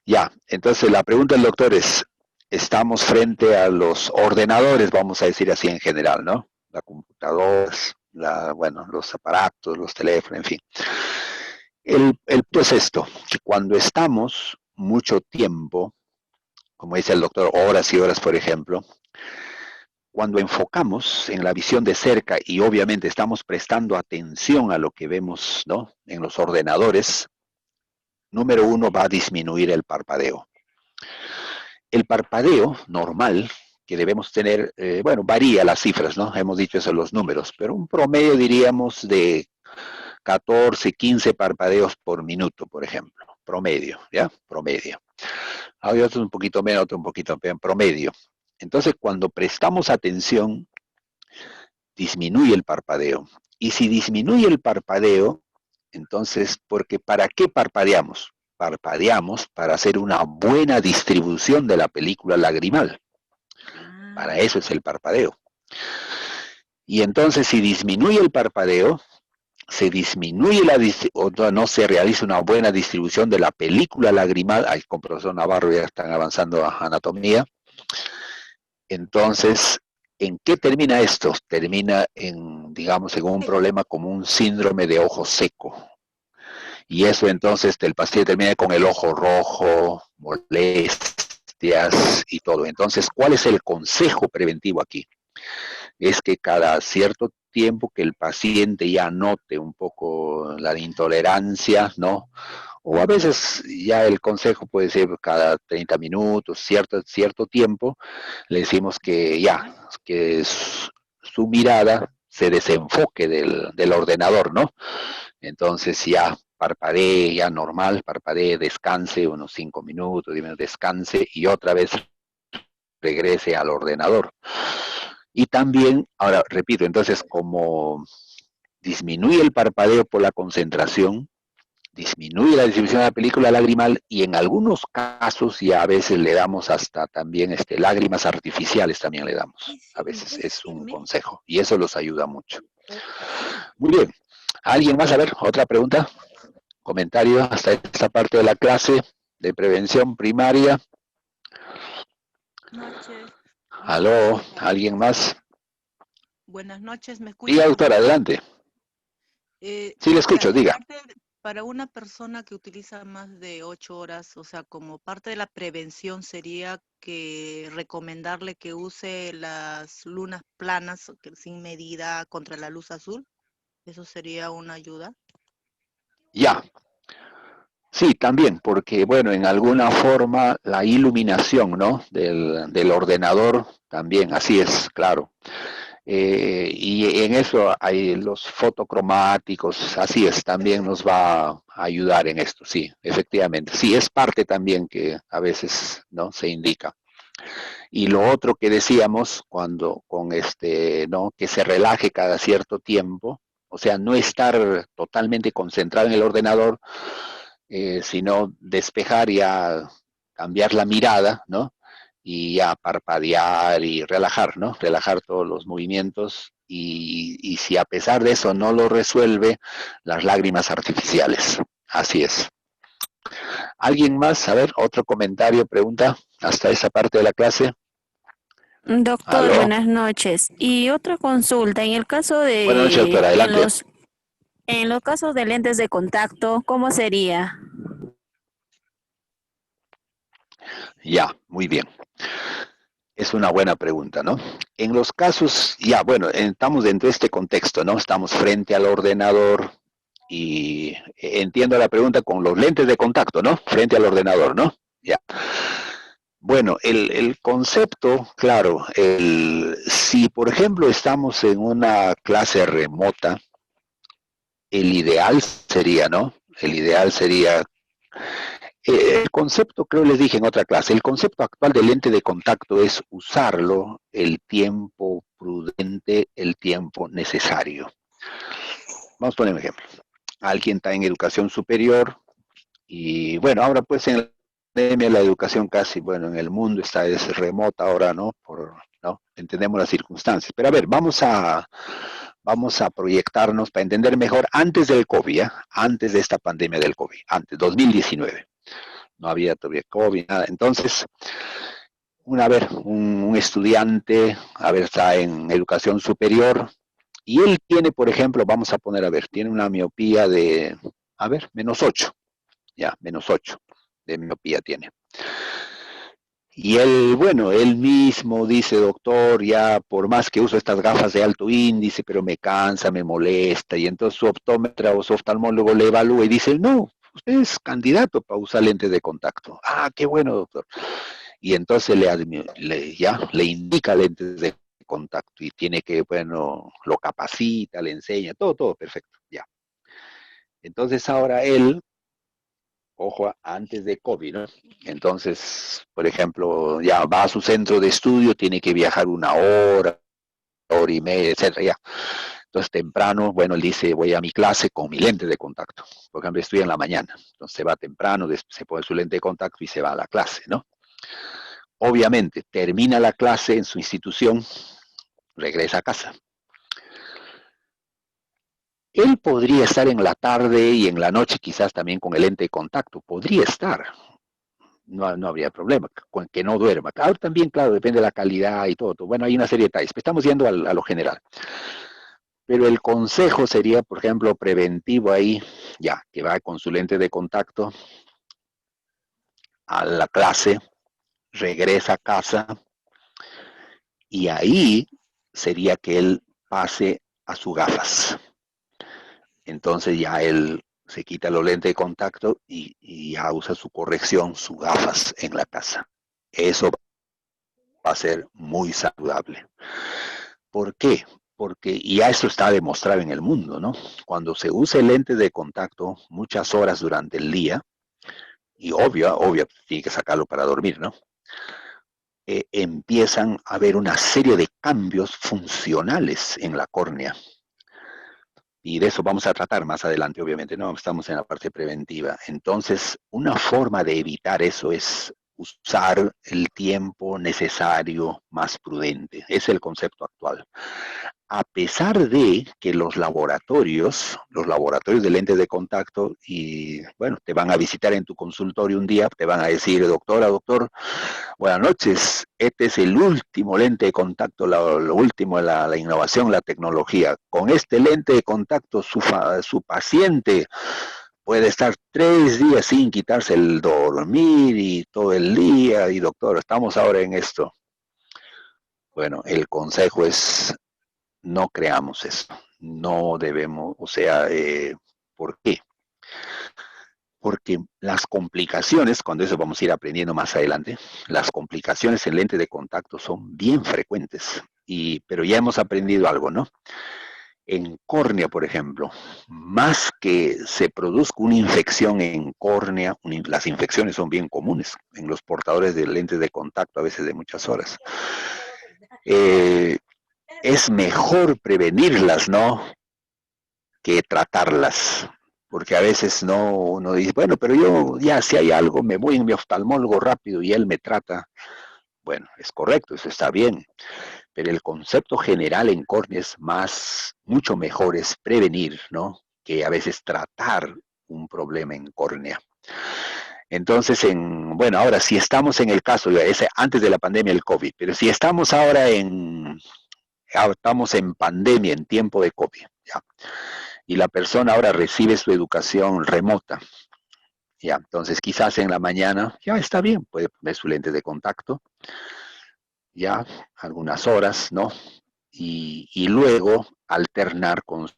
Ya, entonces la pregunta del doctor es, estamos frente a los ordenadores, vamos a decir así en general, ¿no? La computadora, bueno, los aparatos, los teléfonos, en fin. El punto es esto, que cuando estamos mucho tiempo, como dice el doctor, horas y horas, por ejemplo, cuando enfocamos en la visión de cerca y obviamente estamos prestando atención a lo que vemos, ¿no? En los ordenadores, número uno, va a disminuir el parpadeo. El parpadeo normal que debemos tener, bueno, varía las cifras, ¿no? Hemos dicho eso, los números, pero un promedio diríamos de 14, 15 parpadeos por minuto, por ejemplo. Promedio, ¿ya? Promedio. Hay otros un poquito menos, otros un poquito menos, promedio. Entonces, cuando prestamos atención, disminuye el parpadeo. Y si disminuye el parpadeo, entonces, porque ¿para qué parpadeamos? Parpadeamos para hacer una buena distribución de la película lagrimal. Para eso es el parpadeo. Y entonces, si disminuye el parpadeo, se disminuye no se realiza una buena distribución de la película lagrimal. Ay, con profesor Navarro ya están avanzando a anatomía. Entonces, ¿en qué termina esto? Termina en, digamos, en un problema como un síndrome de ojo seco. Y eso entonces el paciente termina con el ojo rojo, molestias y todo. Entonces, ¿cuál es el consejo preventivo aquí? Es que cada cierto tiempo que el paciente ya note un poco la intolerancia, ¿no? O a veces ya el consejo puede ser cada 30 minutos, cierto tiempo, le decimos que ya, que su mirada se desenfoque del ordenador, ¿no? Entonces ya parpadee, ya normal, parpadee, descanse unos 5 minutos, 10 minutos, descanse y otra vez regrese al ordenador. Y también, ahora repito, entonces como disminuye el parpadeo por la concentración, disminuye la distribución de la película lagrimal y en algunos casos ya a veces le damos hasta también lágrimas artificiales también le damos. A veces es un consejo y eso los ayuda mucho. Muy bien. ¿Alguien más? A ver, otra pregunta, comentario hasta esta parte de la clase de prevención primaria. Noches. ¿Aló? ¿Alguien más? Buenas noches, ¿me escucha? Diga, doctora, adelante. Sí, le escucho, diga. para una persona que utiliza más de 8 horas, o sea, como parte de la prevención sería que recomendarle que use las lunas planas sin medida contra la luz azul. ¿Eso sería una ayuda? Ya. Sí, también, porque bueno, en alguna forma la iluminación, ¿no? del ordenador también, así es, claro. Y en eso hay los fotocromáticos, así es, también nos va a ayudar en esto, sí, efectivamente. Sí, es parte también que a veces, ¿no? Se indica. Y lo otro que decíamos ¿no? Que se relaje cada cierto tiempo, o sea, no estar totalmente concentrado en el ordenador, sino despejar y a cambiar la mirada, ¿no? Y a parpadear y relajar, ¿no? Relajar todos los movimientos y si a pesar de eso no lo resuelve, las lágrimas artificiales. Así es. ¿Alguien más? A ver, otro comentario, pregunta, hasta esa parte de la clase. Doctor, ¿Aló? buenas noches. Y otra consulta, en el caso de Buenas noches, doctora, adelante. en los casos de lentes de contacto, ¿cómo sería? Ya, muy bien. Es una buena pregunta, ¿no? En los casos, ya, bueno, estamos dentro de este contexto, ¿no? Estamos frente al ordenador y entiendo la pregunta con los lentes de contacto, ¿no? Frente al ordenador, ¿no? Ya. Bueno, el concepto, claro, si por ejemplo estamos en una clase remota, el ideal sería, ¿no? El ideal sería el concepto, creo les dije en otra clase, el concepto actual del lente de contacto es usarlo el tiempo prudente, el tiempo necesario. Vamos a poner un ejemplo. Alguien está en educación superior y bueno, ahora pues en la pandemia la educación casi, bueno, en el mundo es remota ahora, ¿no? ¿no? Entendemos las circunstancias. Pero a ver, vamos a proyectarnos para entender mejor antes del COVID, ¿eh? Antes de esta pandemia del COVID, antes, 2019. No había todavía COVID, nada. Entonces, un estudiante, está en educación superior, y él tiene, por ejemplo, vamos a poner, tiene una miopía de, -8, ya, -8 de miopía tiene. Y él, bueno, él mismo dice, doctor, ya por más que uso estas gafas de alto índice, pero me cansa, me molesta, y entonces su optómetra o su oftalmólogo le evalúa y dice, no, usted es candidato para usar lentes de contacto. Ah, qué bueno, doctor. Y entonces le indica lentes de contacto y tiene que, bueno, lo capacita, le enseña, todo perfecto, ya. Entonces ahora él, ojo, antes de COVID, ¿no? Entonces, por ejemplo, ya va a su centro de estudio, tiene que viajar 1 hora, hora y media, etcétera, ya. Entonces, temprano, bueno, él dice, voy a mi clase con mi lente de contacto. Por ejemplo, estudia en la mañana. Entonces, se va temprano, se pone su lente de contacto y se va a la clase, ¿no? Obviamente, termina la clase en su institución, regresa a casa. Él podría estar en la tarde y en la noche quizás también con el lente de contacto. Podría estar. No habría problema, con que no duerma. Claro, también, claro, depende de la calidad y todo. Bueno, hay una serie de detalles. Pero estamos yendo a lo general. Pero el consejo sería, por ejemplo, preventivo ahí, ya, que va con su lente de contacto a la clase, regresa a casa, y ahí sería que él pase a sus gafas. Entonces ya él se quita los lentes de contacto y ya usa su corrección, sus gafas en la casa. Eso va a ser muy saludable. ¿Por qué? Porque ya eso está demostrado en el mundo, ¿no? Cuando se usa el lente de contacto muchas horas durante el día, y obvio, tiene que sacarlo para dormir, ¿no? Empiezan a haber una serie de cambios funcionales en la córnea. Y de eso vamos a tratar más adelante, obviamente, ¿no? Estamos en la parte preventiva. Entonces, una forma de evitar eso es usar el tiempo necesario más prudente. Es el concepto actual. A pesar de que los laboratorios de lentes de contacto, y bueno, te van a visitar en tu consultorio un día, te van a decir, doctor, buenas noches, este es el último lente de contacto, lo último, la innovación, la tecnología. Con este lente de contacto, su paciente puede estar 3 días sin quitarse el dormir y todo el día, y doctor, estamos ahora en esto. Bueno, el consejo es, no creamos eso, no debemos, o sea, ¿por qué? Porque las complicaciones, cuando eso vamos a ir aprendiendo más adelante, las complicaciones en lente de contacto son bien frecuentes, pero ya hemos aprendido algo, ¿no? En córnea, por ejemplo, más que se produzca una infección en córnea, las infecciones son bien comunes en los portadores de lentes de contacto, a veces de muchas horas. Es mejor prevenirlas, ¿no?, que tratarlas. Porque a veces uno dice, bueno, pero yo ya si hay algo, me voy en mi oftalmólogo rápido y él me trata. Bueno, es correcto, eso está bien. Pero el concepto general en córnea es mucho mejor es prevenir, ¿no?, que a veces tratar un problema en córnea. Entonces, bueno, ahora si estamos en el caso, ese antes de la pandemia del COVID, pero si estamos ahora estamos en pandemia, en tiempo de COVID, ¿ya? Y la persona ahora recibe su educación remota, ya, entonces quizás en la mañana, ya está bien, puede poner su lente de contacto, ya, algunas horas, ¿no? Y luego alternar con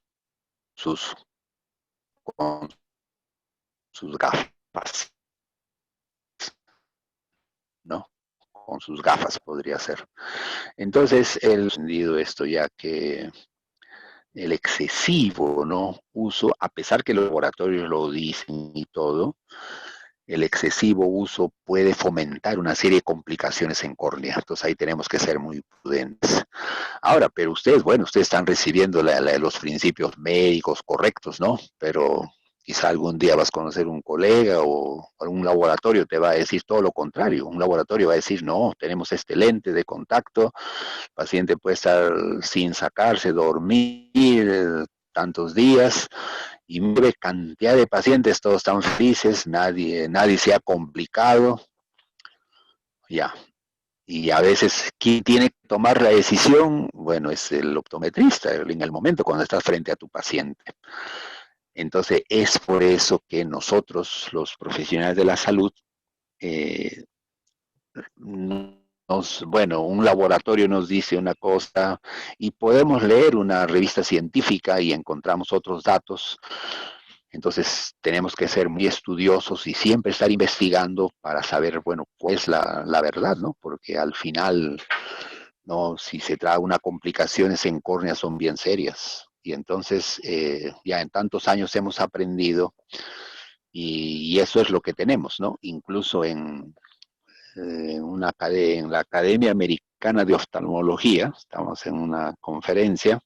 sus gafas, ¿no? Con sus gafas podría ser. Entonces, he entendido esto ya que el excesivo, ¿no?, uso, a pesar que los laboratorios lo dicen y todo, el excesivo uso puede fomentar una serie de complicaciones en córnea. Entonces ahí tenemos que ser muy prudentes. Ahora, pero ustedes, bueno, ustedes están recibiendo los principios médicos correctos, ¿no? Pero quizá algún día vas a conocer un colega o un laboratorio te va a decir todo lo contrario. Un laboratorio va a decir, no, tenemos este lente de contacto, el paciente puede estar sin sacarse, dormir tantos días, y mire cantidad de pacientes, todos están felices, nadie se ha complicado, ya. Y a veces, ¿quién tiene que tomar la decisión? Bueno, es el optometrista, en el momento cuando estás frente a tu paciente. Entonces, es por eso que nosotros, los profesionales de la salud, bueno, un laboratorio nos dice una cosa y podemos leer una revista científica y encontramos otros datos. Entonces tenemos que ser muy estudiosos y siempre estar investigando para saber, bueno, cuál es la verdad, ¿no? Porque al final, no, si se trae una complicaciones en córnea son bien serias. Y entonces ya en tantos años hemos aprendido y eso es lo que tenemos, ¿no? Incluso en la Academia Americana de Oftalmología, estamos en una conferencia,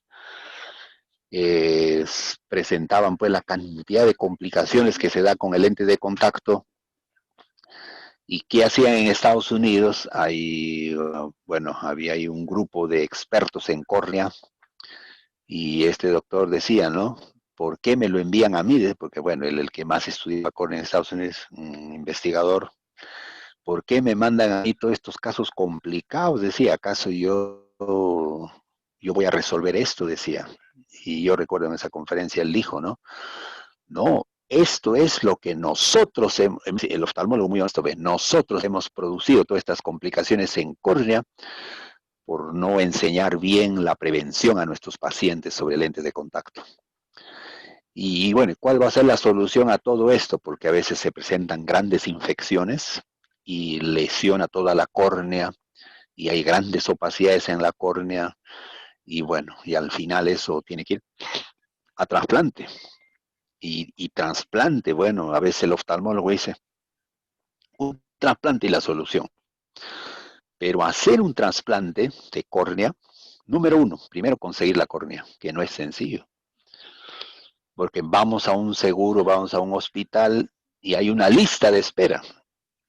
presentaban pues la cantidad de complicaciones que se da con el lente de contacto y qué hacían en Estados Unidos. Bueno, había ahí un grupo de expertos en córnea y este doctor decía, ¿no?, ¿por qué me lo envían a mí? Porque bueno, el que más estudia córnea en Estados Unidos, un investigador. ¿Por qué me mandan a mí todos estos casos complicados? Decía, ¿acaso yo voy a resolver esto? Decía. Y yo recuerdo en esa conferencia él dijo, ¿no? No, esto es lo que nosotros, el oftalmólogo muy honesto ve, nosotros hemos producido todas estas complicaciones en córnea por no enseñar bien la prevención a nuestros pacientes sobre lentes de contacto. Y bueno, ¿cuál va a ser la solución a todo esto? Porque a veces se presentan grandes infecciones y lesiona toda la córnea y hay grandes opacidades en la córnea y bueno, y al final eso tiene que ir a trasplante. Y trasplante, bueno, a veces el oftalmólogo dice, un trasplante y la solución. Pero hacer un trasplante de córnea, número uno, primero conseguir la córnea, que no es sencillo. Porque vamos a un seguro, vamos a un hospital y hay una lista de espera.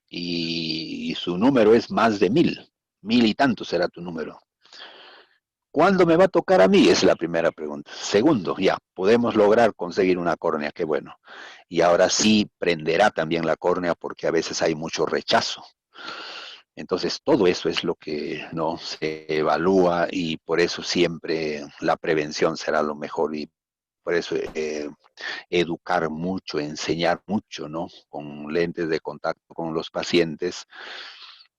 Y su número es más de 1000 y tanto será tu número. ¿Cuándo me va a tocar a mí? Es la primera pregunta. Segundo, ya, podemos lograr conseguir una córnea, qué bueno. Y ahora sí prenderá también la córnea porque a veces hay mucho rechazo. Entonces, todo eso es lo que no se evalúa y por eso siempre la prevención será lo mejor. Y por eso educar mucho, enseñar mucho, ¿no? Con lentes de contacto con los pacientes.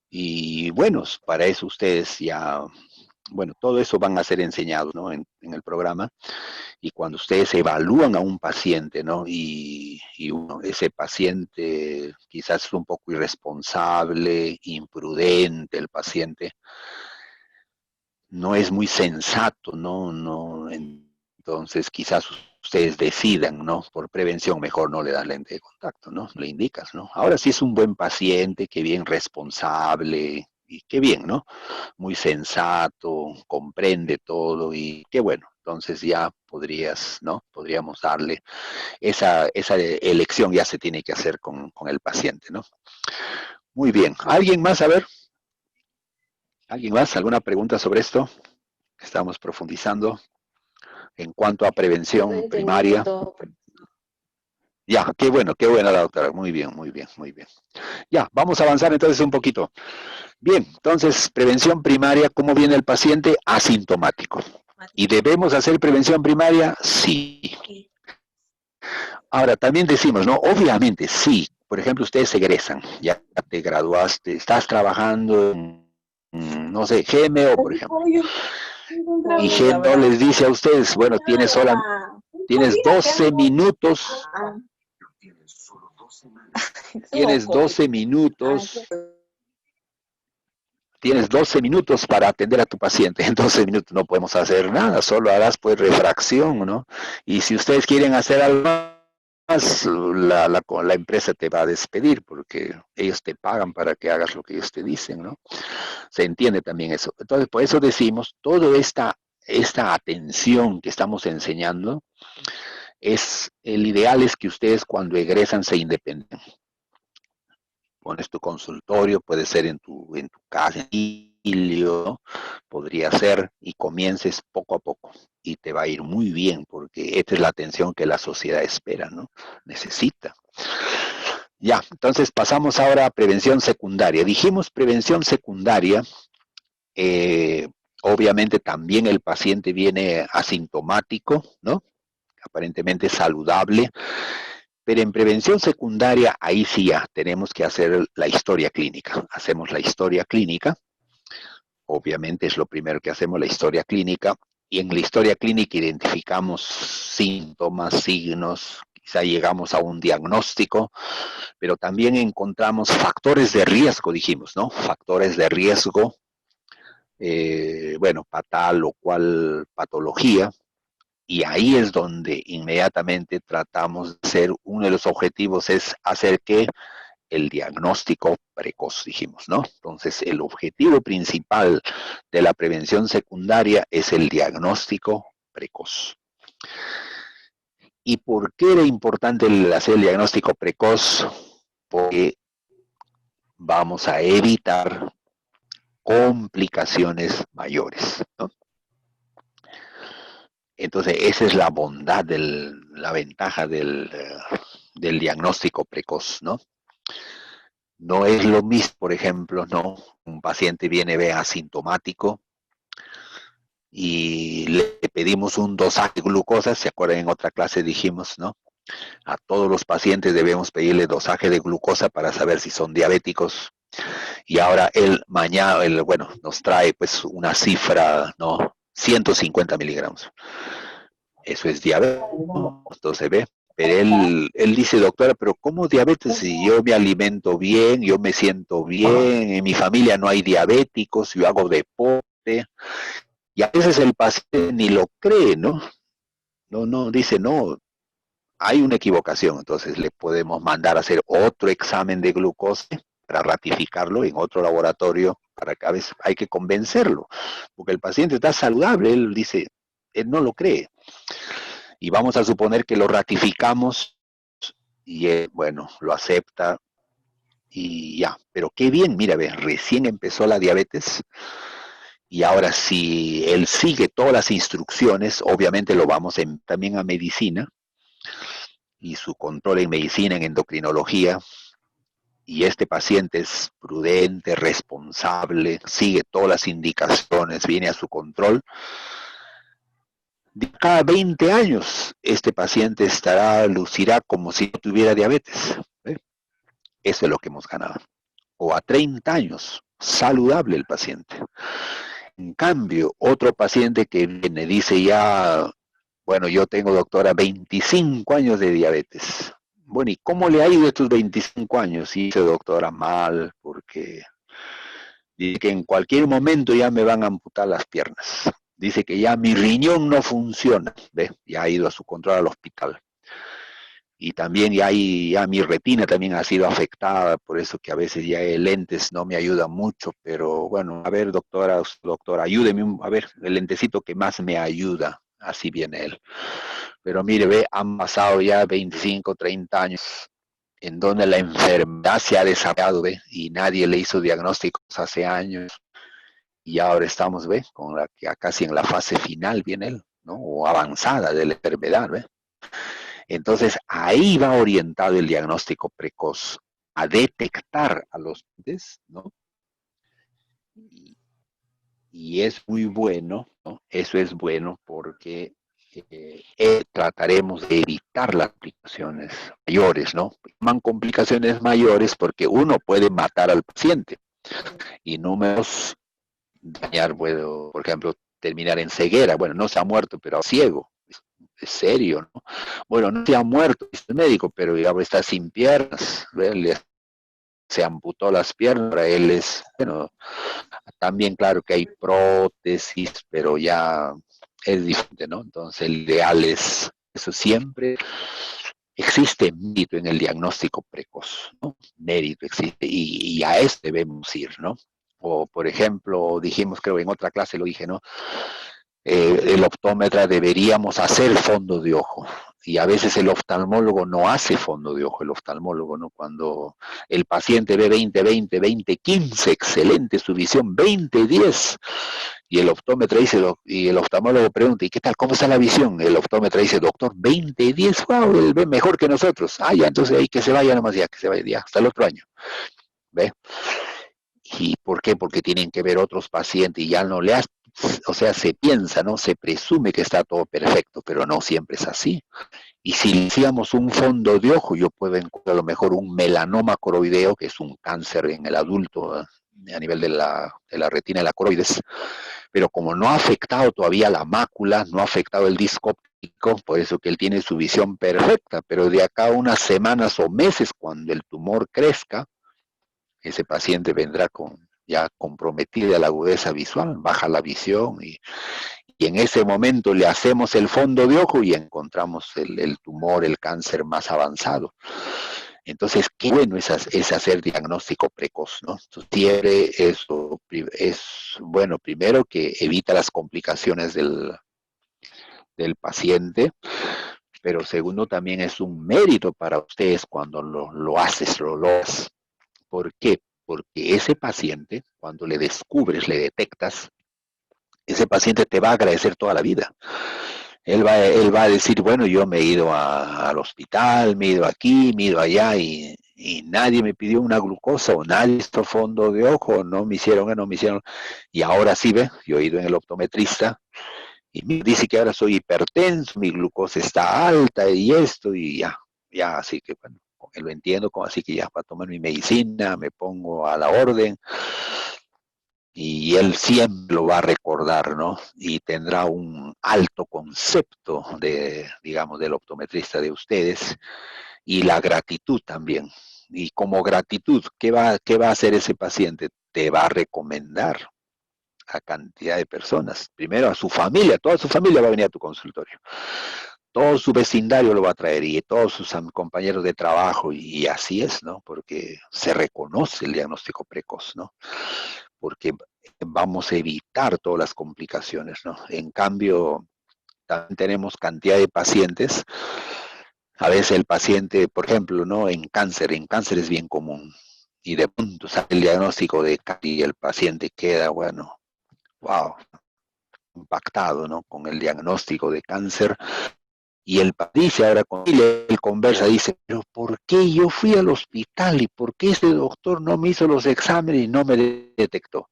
Y bueno, para eso ustedes ya, bueno, todo eso van a ser enseñados, ¿no? En el programa. Y cuando ustedes evalúan a un paciente, ¿no? Y ese paciente quizás es un poco irresponsable, imprudente el paciente, no es muy sensato, ¿no? Entonces quizás ustedes decidan, ¿no? Por prevención mejor no le dan lente de contacto, ¿no? Le indicas, ¿no? Ahora sí es un buen paciente, que bien responsable, y qué bien, ¿no? Muy sensato, comprende todo y qué bueno. Entonces ya podrías, ¿no? Podríamos darle esa elección, ya se tiene que hacer con el paciente, ¿no? Muy bien. ¿Alguien más? A ver. ¿Alguien más? ¿Alguna pregunta sobre esto? Estamos profundizando en cuanto a prevención primaria. Ya, qué bueno, la doctora. Muy bien, muy bien, muy bien. Ya, vamos a avanzar entonces un poquito. Bien, entonces, prevención primaria, ¿cómo viene el paciente? Asintomático. ¿Y debemos hacer prevención primaria? Sí. Ahora, también decimos, ¿no? Obviamente, sí. Por ejemplo, ustedes egresan, ya te graduaste, estás trabajando en, no sé, GMO, por ejemplo. Y GMO les dice a ustedes, bueno, tienes 12 minutos. Tienes 12 minutos. Tienes 12 minutos para atender a tu paciente. En 12 minutos no podemos hacer nada, solo harás pues refracción, ¿no? Y si ustedes quieren hacer algo más, la empresa te va a despedir porque ellos te pagan para que hagas lo que ellos te dicen, ¿no? Se entiende también eso. Entonces, por eso decimos, toda esta atención que estamos enseñando, el ideal es que ustedes cuando egresan se independienten. Pones tu consultorio, puede ser en tu casa, ¿no? Podría ser, y comiences poco a poco. Y te va a ir muy bien, porque esta es la atención que la sociedad espera, ¿no? Necesita. Ya, entonces pasamos ahora a prevención secundaria. Dijimos prevención secundaria, obviamente también el paciente viene asintomático, ¿no? Aparentemente saludable. Pero en prevención secundaria, ahí sí ya tenemos que hacer la historia clínica. Hacemos la historia clínica. Obviamente es lo primero que hacemos, la historia clínica. Y en la historia clínica identificamos síntomas, signos, quizá llegamos a un diagnóstico, pero también encontramos factores de riesgo, dijimos, ¿no? Factores de riesgo, bueno, tal o cual patología. Y ahí es donde inmediatamente tratamos de hacer, uno de los objetivos es hacer que el diagnóstico precoz, dijimos, ¿no? Entonces, el objetivo principal de la prevención secundaria es el diagnóstico precoz. ¿Y por qué era importante hacer el diagnóstico precoz? Porque vamos a evitar complicaciones mayores, ¿no? Entonces, esa es la bondad, la ventaja del diagnóstico precoz, ¿no? No es lo mismo, por ejemplo, ¿no? Un paciente ve asintomático y le pedimos un dosaje de glucosa, ¿se acuerdan? En otra clase dijimos, ¿no? A todos los pacientes debemos pedirle dosaje de glucosa para saber si son diabéticos. Y ahora bueno, nos trae pues una cifra, ¿no? 150 miligramos. Eso es diabetes, ¿no? Entonces ve. Pero él dice, doctora, pero ¿cómo diabetes? Si yo me alimento bien, yo me siento bien, en mi familia no hay diabéticos, yo hago deporte. Y a veces el paciente ni lo cree, ¿no? No, dice, no, hay una equivocación. Entonces le podemos mandar a hacer otro examen de glucosa para ratificarlo en otro laboratorio, para que a veces hay que convencerlo, porque el paciente está saludable, él dice, él no lo cree. Y vamos a suponer que lo ratificamos y él, bueno, lo acepta y ya. Pero qué bien, mira, ve, recién empezó la diabetes y ahora si él sigue todas las instrucciones, obviamente lo vamos también a medicina y su control en medicina, en endocrinología. Y este paciente es prudente, responsable, sigue todas las indicaciones, viene a su control. De cada 20 años, este paciente lucirá como si no tuviera diabetes. ¿Ve? Eso es lo que hemos ganado. O a 30 años, saludable el paciente. En cambio, otro paciente que viene dice ya, bueno, yo tengo, doctora, 25 años de diabetes. Bueno, ¿y cómo le ha ido estos 25 años? Y dice, doctora, mal, porque dice que en cualquier momento ya me van a amputar las piernas. Dice que ya mi riñón no funciona, ¿ve? Ya ha ido a su control al hospital. Y también ya mi retina también ha sido afectada, por eso que a veces ya lentes no me ayudan mucho, pero bueno, a ver, doctora, ayúdeme, a ver, el lentecito que más me ayuda, así viene él. Pero mire, ve, han pasado ya 25, 30 años en donde la enfermedad se ha desarrollado, ve, y nadie le hizo diagnósticos hace años, y ahora estamos, ve, con la que casi en la fase final viene él, ¿no? O avanzada de la enfermedad, ve. Entonces, ahí va orientado el diagnóstico precoz, a detectar a los pacientes, ¿no? Y es muy bueno, ¿no? Eso es bueno porque trataremos de evitar las complicaciones mayores, ¿no? Llaman complicaciones mayores porque uno puede matar al paciente y números dañar, puedo, por ejemplo, terminar en ceguera. Bueno, no se ha muerto, pero ciego. Es serio, ¿no? Bueno, no se ha muerto, dice el médico, pero ya está sin piernas, se amputó las piernas, para él es, bueno, también claro que hay prótesis, pero ya es diferente, ¿no? Entonces el ideal es, eso siempre, existe mérito en el diagnóstico precoz, ¿no? Mérito existe, y a eso debemos ir, ¿no? O, por ejemplo, dijimos, creo en otra clase lo dije, ¿no? El optómetra deberíamos hacer fondo de ojo. Y a veces el oftalmólogo no hace fondo de ojo, el oftalmólogo, ¿no? Cuando el paciente ve 20-20, 20-15, excelente su visión, 20-10. Y el optómetra dice, y el oftalmólogo pregunta, ¿y qué tal? ¿Cómo está la visión? El optómetra dice, doctor, 20-10, wow, él ve mejor que nosotros. Ah, ya, entonces ahí que se vaya nomás ya, que se vaya ya, hasta el otro año. ¿Ve? ¿Y por qué? Porque tienen que ver otros pacientes y ya no le has, o sea, se piensa, ¿no? Se presume que está todo perfecto, pero no siempre es así. Y si le hacíamos un fondo de ojo, yo puedo encontrar a lo mejor un melanoma coroideo, que es un cáncer en el adulto a nivel de la retina de la coroides, pero como no ha afectado todavía la mácula, no ha afectado el disco óptico, por eso que él tiene su visión perfecta, pero de acá a unas semanas o meses, cuando el tumor crezca, ese paciente vendrá con ya comprometida la agudeza visual, baja la visión y en ese momento le hacemos el fondo de ojo y encontramos el tumor, el cáncer más avanzado. Entonces, qué bueno es hacer diagnóstico precoz, ¿no? Entonces, siempre eso es bueno, primero que evita las complicaciones del paciente, pero segundo también es un mérito para ustedes cuando lo haces, lo logras. ¿Por qué? Porque ese paciente, cuando le descubres, le detectas, ese paciente te va a agradecer toda la vida. Él va a decir, bueno, yo me he ido al hospital, me he ido aquí, me he ido allá y nadie me pidió una glucosa o nadie hizo fondo de ojo, no me hicieron, y ahora sí, ve, yo he ido en el optometrista y me dice que ahora soy hipertenso, mi glucosa está alta y esto y ya, así que bueno, lo entiendo, así que ya para tomar mi medicina, me pongo a la orden. Y él siempre lo va a recordar, ¿no? Y tendrá un alto concepto digamos, del optometrista de ustedes y la gratitud también. Y como gratitud, ¿qué va a hacer ese paciente? Te va a recomendar a cantidad de personas. Primero a su familia, toda su familia va a venir a tu consultorio. Todo su vecindario lo va a traer y todos sus compañeros de trabajo y así es, ¿no? Porque se reconoce el diagnóstico precoz, ¿no? Porque vamos a evitar todas las complicaciones, ¿no? En cambio, también tenemos cantidad de pacientes. A veces el paciente, por ejemplo, ¿no? En cáncer es bien común. Y de pronto sale el diagnóstico de cáncer y el paciente queda, bueno, wow, impactado, ¿no? Con el diagnóstico de cáncer. Y él dice ahora con él conversa, dice, pero ¿por qué yo fui al hospital y por qué ese doctor no me hizo los exámenes y no me detectó?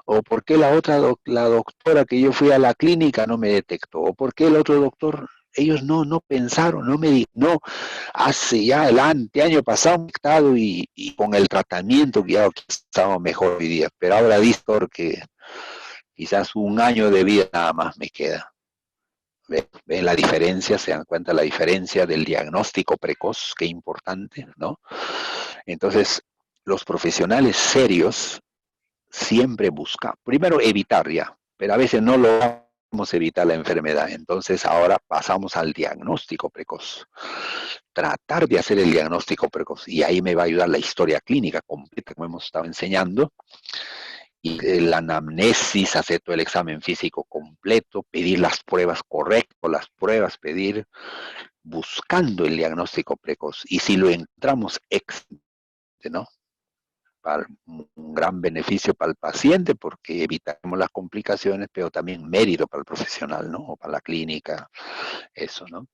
¿O por qué la doctora que yo fui a la clínica no me detectó? ¿O por qué el otro doctor? Ellos no pensaron, no, hace ya el año pasado y con el tratamiento que ya estaba mejor hoy día. Pero ahora dice que quizás 1 año de vida nada más me queda. ¿Ven la diferencia? ¿Se dan cuenta la diferencia del diagnóstico precoz? Qué importante, ¿no? Entonces, los profesionales serios siempre buscan, primero evitar ya, pero a veces no logramos evitar la enfermedad. Entonces, ahora pasamos al diagnóstico precoz. Tratar de hacer el diagnóstico precoz. Y ahí me va a ayudar la historia clínica completa, como hemos estado enseñando. Y la anamnesis, hacer todo el examen físico completo, pedir las pruebas correctas, pedir buscando el diagnóstico precoz. Y si lo encontramos excelente, ¿no? Para un gran beneficio para el paciente, porque evitamos las complicaciones, pero también mérito para el profesional, ¿no? O para la clínica, eso, ¿no?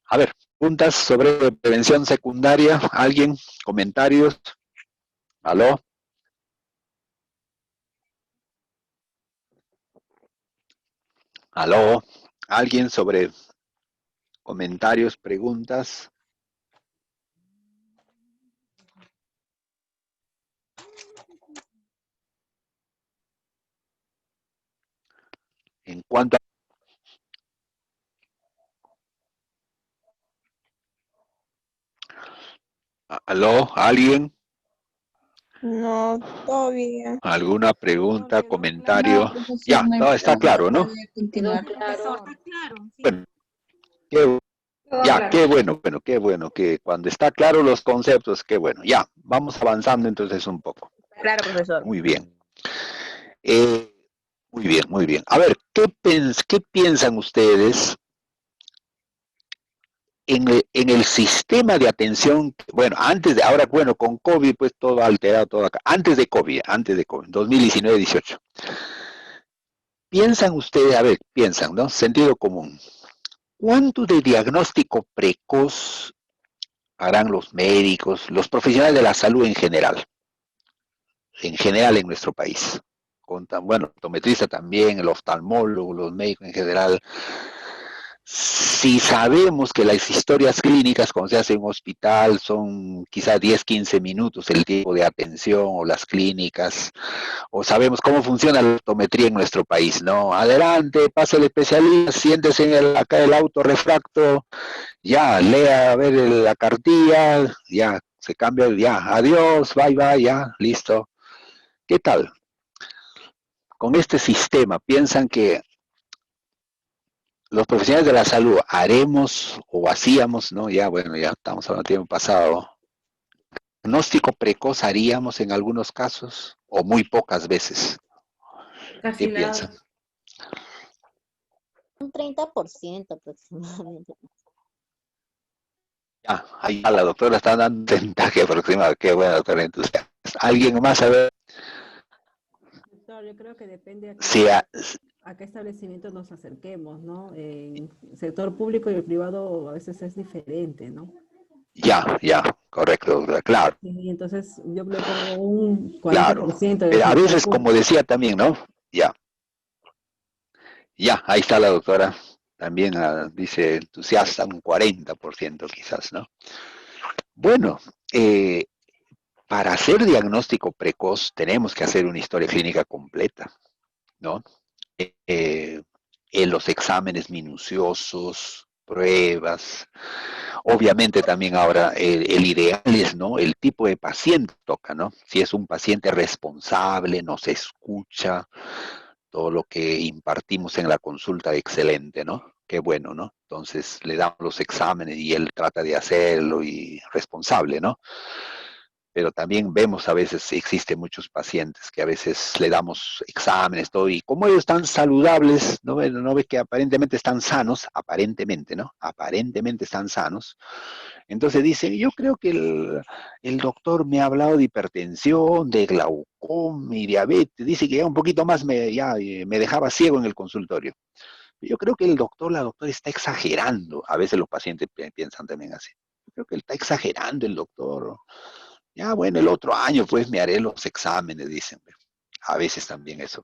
A ver, preguntas sobre prevención secundaria. ¿Alguien? ¿Comentarios? ¿Aló? ¿Aló? ¿Alguien sobre comentarios, preguntas? En cuanto a... ¿Aló? ¿Alguien? No, todo bien. ¿Alguna pregunta, No, comentario? profesor, Ya, no hay todo está claro, ¿no? puede continuar. Profesor, está claro. Sí. Bueno, qué bueno, qué bueno, que cuando está claro los conceptos, qué bueno. Ya, vamos avanzando entonces un poco. Claro, profesor. Muy bien. Muy bien, muy bien. A ver, ¿qué piensan ustedes en el sistema de atención? Bueno, ahora, bueno, con COVID, pues todo alterado, todo acá. Antes de COVID, 2019-18. Piensan ustedes, a ver, piensan, ¿no? Sentido común. ¿Cuánto de diagnóstico precoz harán los médicos, los profesionales de la salud en general en nuestro país? Bueno, el optometrista también, el oftalmólogo, los médicos en general. Si sabemos que las historias clínicas, cuando se hace en un hospital, son quizás 10, 15 minutos el tiempo de atención o las clínicas, o sabemos cómo funciona la optometría en nuestro país, ¿no? Adelante, pase el especialista, siéntese acá el autorrefracto, ya, lea a ver la cartilla, ya, se cambia, ya, adiós, bye, ya, listo. ¿Qué tal? Con este sistema, ¿piensan que los profesionales de la salud haremos o hacíamos, ¿no? Ya, bueno, ya estamos hablando del tiempo pasado. ¿Diagnóstico precoz haríamos en algunos casos o muy pocas veces? Casi ¿Qué nada. piensan? Un 30% aproximadamente. Ya, ahí a la doctora está dando un porcentaje aproximado. Qué bueno, doctora entusiasta. ¿Alguien más? A ver. Doctor, yo creo que depende a qué establecimiento nos acerquemos, ¿no? En el sector público y el privado a veces es diferente, ¿no? Ya, correcto, claro. Y entonces yo le pongo un 40% Claro, de pero a sector veces, público. como decía también, ¿no? Ya, ahí está la doctora. También dice entusiasta, un 40% quizás, ¿no? Bueno, para hacer diagnóstico precoz tenemos que hacer una historia clínica completa, ¿no? En los exámenes minuciosos, pruebas. Obviamente también ahora el ideal es, ¿no? El tipo de paciente toca, ¿no? Si es un paciente responsable, nos escucha, todo lo que impartimos en la consulta, excelente, ¿no? Qué bueno, ¿no? Entonces le damos los exámenes y él trata de hacerlo y responsable, ¿no? Pero también vemos a veces, existen muchos pacientes que a veces le damos exámenes, todo, y como ellos están saludables, no ve que aparentemente están sanos, aparentemente, ¿no? Aparentemente están sanos. Entonces dicen, yo creo que el doctor me ha hablado de hipertensión, de glaucoma y diabetes, dice que ya un poquito más me dejaba ciego en el consultorio. Yo creo que la doctora está exagerando. A veces los pacientes piensan también así. Yo creo que él está exagerando el doctor. Ya, bueno, el otro año pues me haré los exámenes, dicen. A veces también eso.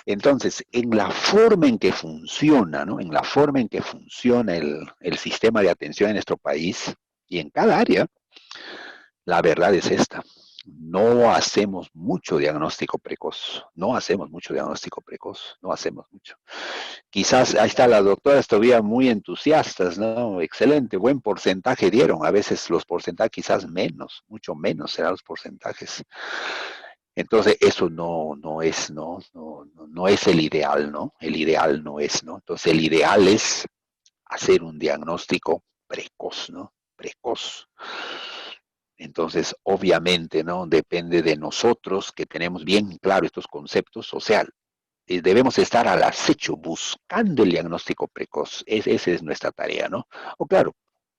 Entonces, en la forma en que funciona, ¿no? En la forma en que funciona el sistema de atención en nuestro país y en cada área, la verdad es esta. No hacemos mucho diagnóstico precoz. No hacemos mucho diagnóstico precoz. No hacemos mucho. Quizás, ahí está las doctoras todavía muy entusiastas, ¿no? Excelente, buen porcentaje dieron. A veces los porcentajes quizás menos, mucho menos serán los porcentajes. Entonces, eso no es el ideal, ¿no? El ideal no es, ¿no? Entonces, el ideal es hacer un diagnóstico precoz, ¿no? Precoz. Entonces, obviamente, ¿no? Depende de nosotros que tenemos bien claro estos conceptos. O sea, debemos estar al acecho buscando el diagnóstico precoz. Esa es nuestra tarea, ¿no? O claro,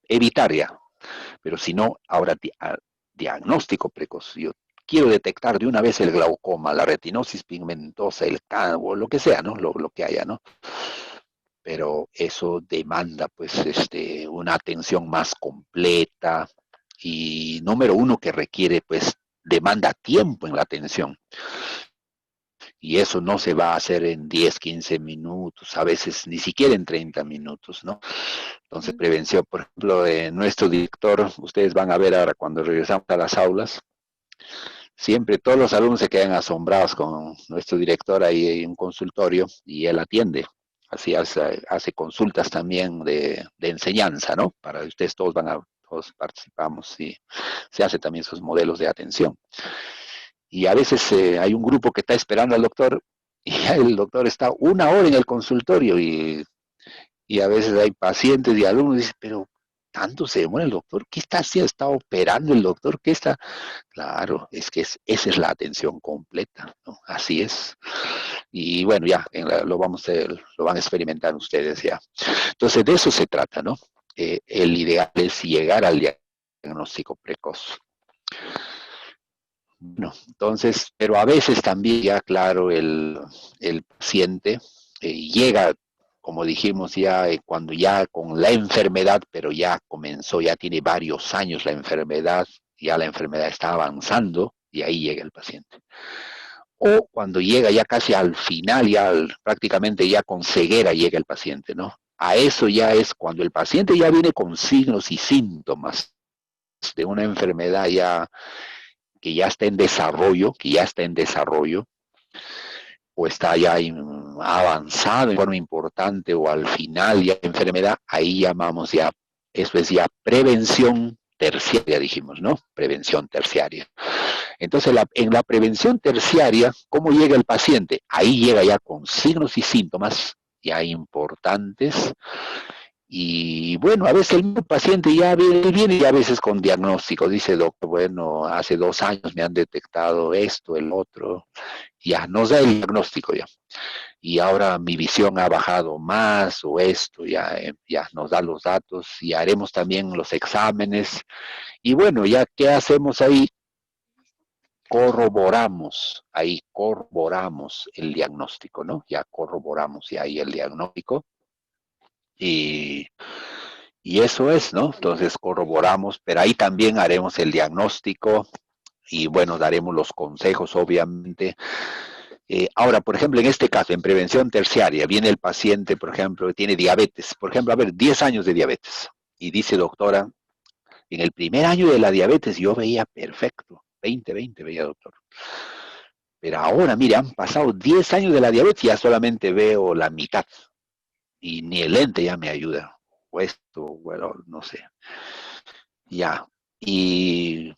evitar ya. Pero si no, ahora diagnóstico precoz. Yo quiero detectar de una vez el glaucoma, la retinosis pigmentosa, el cáncer, lo que sea, ¿no? Lo que haya, ¿no? Pero eso demanda, pues, una atención más completa. Y número uno que requiere, pues, demanda tiempo en la atención. Y eso no se va a hacer en 10, 15 minutos, a veces ni siquiera en 30 minutos, ¿no? Entonces, prevención, por ejemplo, nuestro director, ustedes van a ver ahora cuando regresamos a las aulas, siempre todos los alumnos se quedan asombrados con nuestro director ahí en un consultorio y él atiende. Así hace consultas también de enseñanza, ¿no? Para ustedes todos participamos y se hace también esos modelos de atención. Y a veces hay un grupo que está esperando al doctor y el doctor está 1 hora en el consultorio y a veces hay pacientes y alumnos que dicen, pero tanto se demora el doctor, ¿qué está haciendo? ¿Está operando el doctor? ¿Qué está? Claro, es que esa es la atención completa, ¿no? Así es. Y bueno, ya lo van a experimentar ustedes ya. Entonces, de eso se trata, ¿no? El ideal es llegar al diagnóstico precoz. Bueno, entonces, pero a veces también ya, claro, el paciente llega, como dijimos ya, cuando ya con la enfermedad, pero ya comenzó, ya tiene varios años la enfermedad, ya la enfermedad está avanzando y ahí llega el paciente. O cuando llega ya casi al final, ya prácticamente ya con ceguera llega el paciente, ¿no? A eso ya es cuando el paciente ya viene con signos y síntomas de una enfermedad ya que ya está en desarrollo, o está ya avanzado en forma importante, o al final ya enfermedad, ahí llamamos ya, eso es ya prevención terciaria, dijimos, ¿no? Prevención terciaria. Entonces, en la prevención terciaria, ¿cómo llega el paciente? Ahí llega ya con signos y síntomas ya importantes. Y bueno, a veces el mismo paciente ya viene y a veces con diagnóstico. Dice, doctor, bueno, hace 2 años me han detectado esto, el otro. Ya nos da el diagnóstico ya. Y ahora mi visión ha bajado más o esto, ya nos da los datos y haremos también los exámenes. Y bueno, ya ¿qué hacemos ahí? Corroboramos el diagnóstico, ¿no? Ya corroboramos ya ahí el diagnóstico. Y eso es, ¿no? Entonces corroboramos, pero ahí también haremos el diagnóstico y bueno, daremos los consejos, obviamente. Ahora, por ejemplo, en este caso, en prevención terciaria, viene el paciente, por ejemplo, que tiene diabetes. Por ejemplo, 10 años de diabetes. Y dice, doctora, en el primer año de la diabetes yo veía perfecto. 20 veía, doctor. Pero ahora, mire, han pasado 10 años de la diabetes y ya solamente veo la mitad. Y ni el lente ya me ayuda. O esto, bueno, no sé. Ya. ¿Y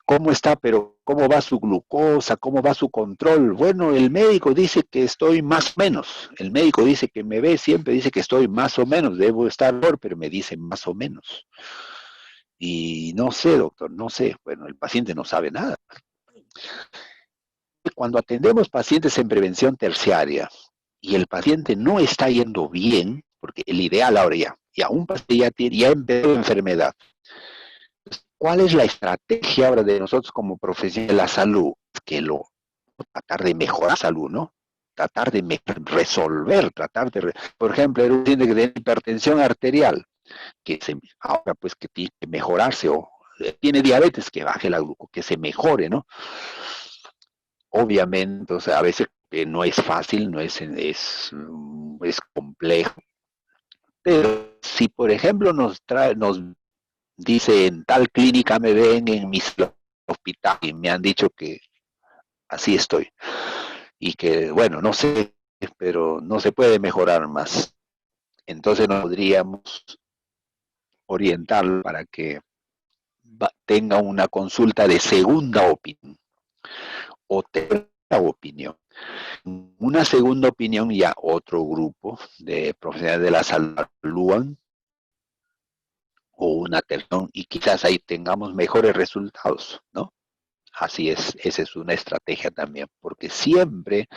cómo está? Pero ¿cómo va su glucosa? ¿Cómo va su control? Bueno, el médico dice que estoy más o menos. El médico dice que me ve, siempre dice que estoy más o menos. Debo estar mejor, pero me dice más o menos. Y no sé, doctor, no sé. Bueno, el paciente no sabe nada. Cuando atendemos pacientes en prevención terciaria y el paciente no está yendo bien, porque el ideal ahora ya un paciente ya empezó la enfermedad. ¿Cuál es la estrategia ahora de nosotros como profesionales de la salud? Que tratar de mejorar la salud, ¿no? tratar de resolver, por ejemplo, era un paciente que tiene hipertensión arterial, ahora pues que tiene que mejorarse, o tiene diabetes, que baje la glucosa, que se mejore, ¿no? Obviamente, o sea, a veces no es fácil, es complejo, pero si por ejemplo nos dice en tal clínica me ven en mi hospital y me han dicho que así estoy, y que, bueno, no sé, pero no se puede mejorar más. Entonces no podríamos orientarlo para que tenga una consulta de segunda opinión o tercera opinión. Una segunda opinión, ya otro grupo de profesionales de la salud evalúan, o una tercera, y quizás ahí tengamos mejores resultados, ¿no? Así es, esa es una estrategia también, porque siempre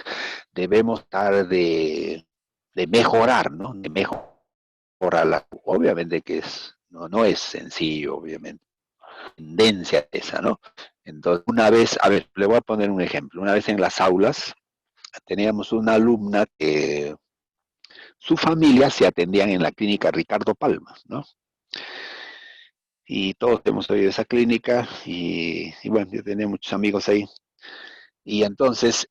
debemos estar de mejorar, ¿no? De mejorar. Obviamente que no es sencillo, obviamente. Tendencia esa, ¿no? Entonces, una vez, a ver, le voy a poner un ejemplo. Una vez en las aulas teníamos una alumna que su familia se atendían en la clínica Ricardo Palma, ¿no? Y todos hemos oído esa clínica y bueno, yo tenía muchos amigos ahí. Y entonces,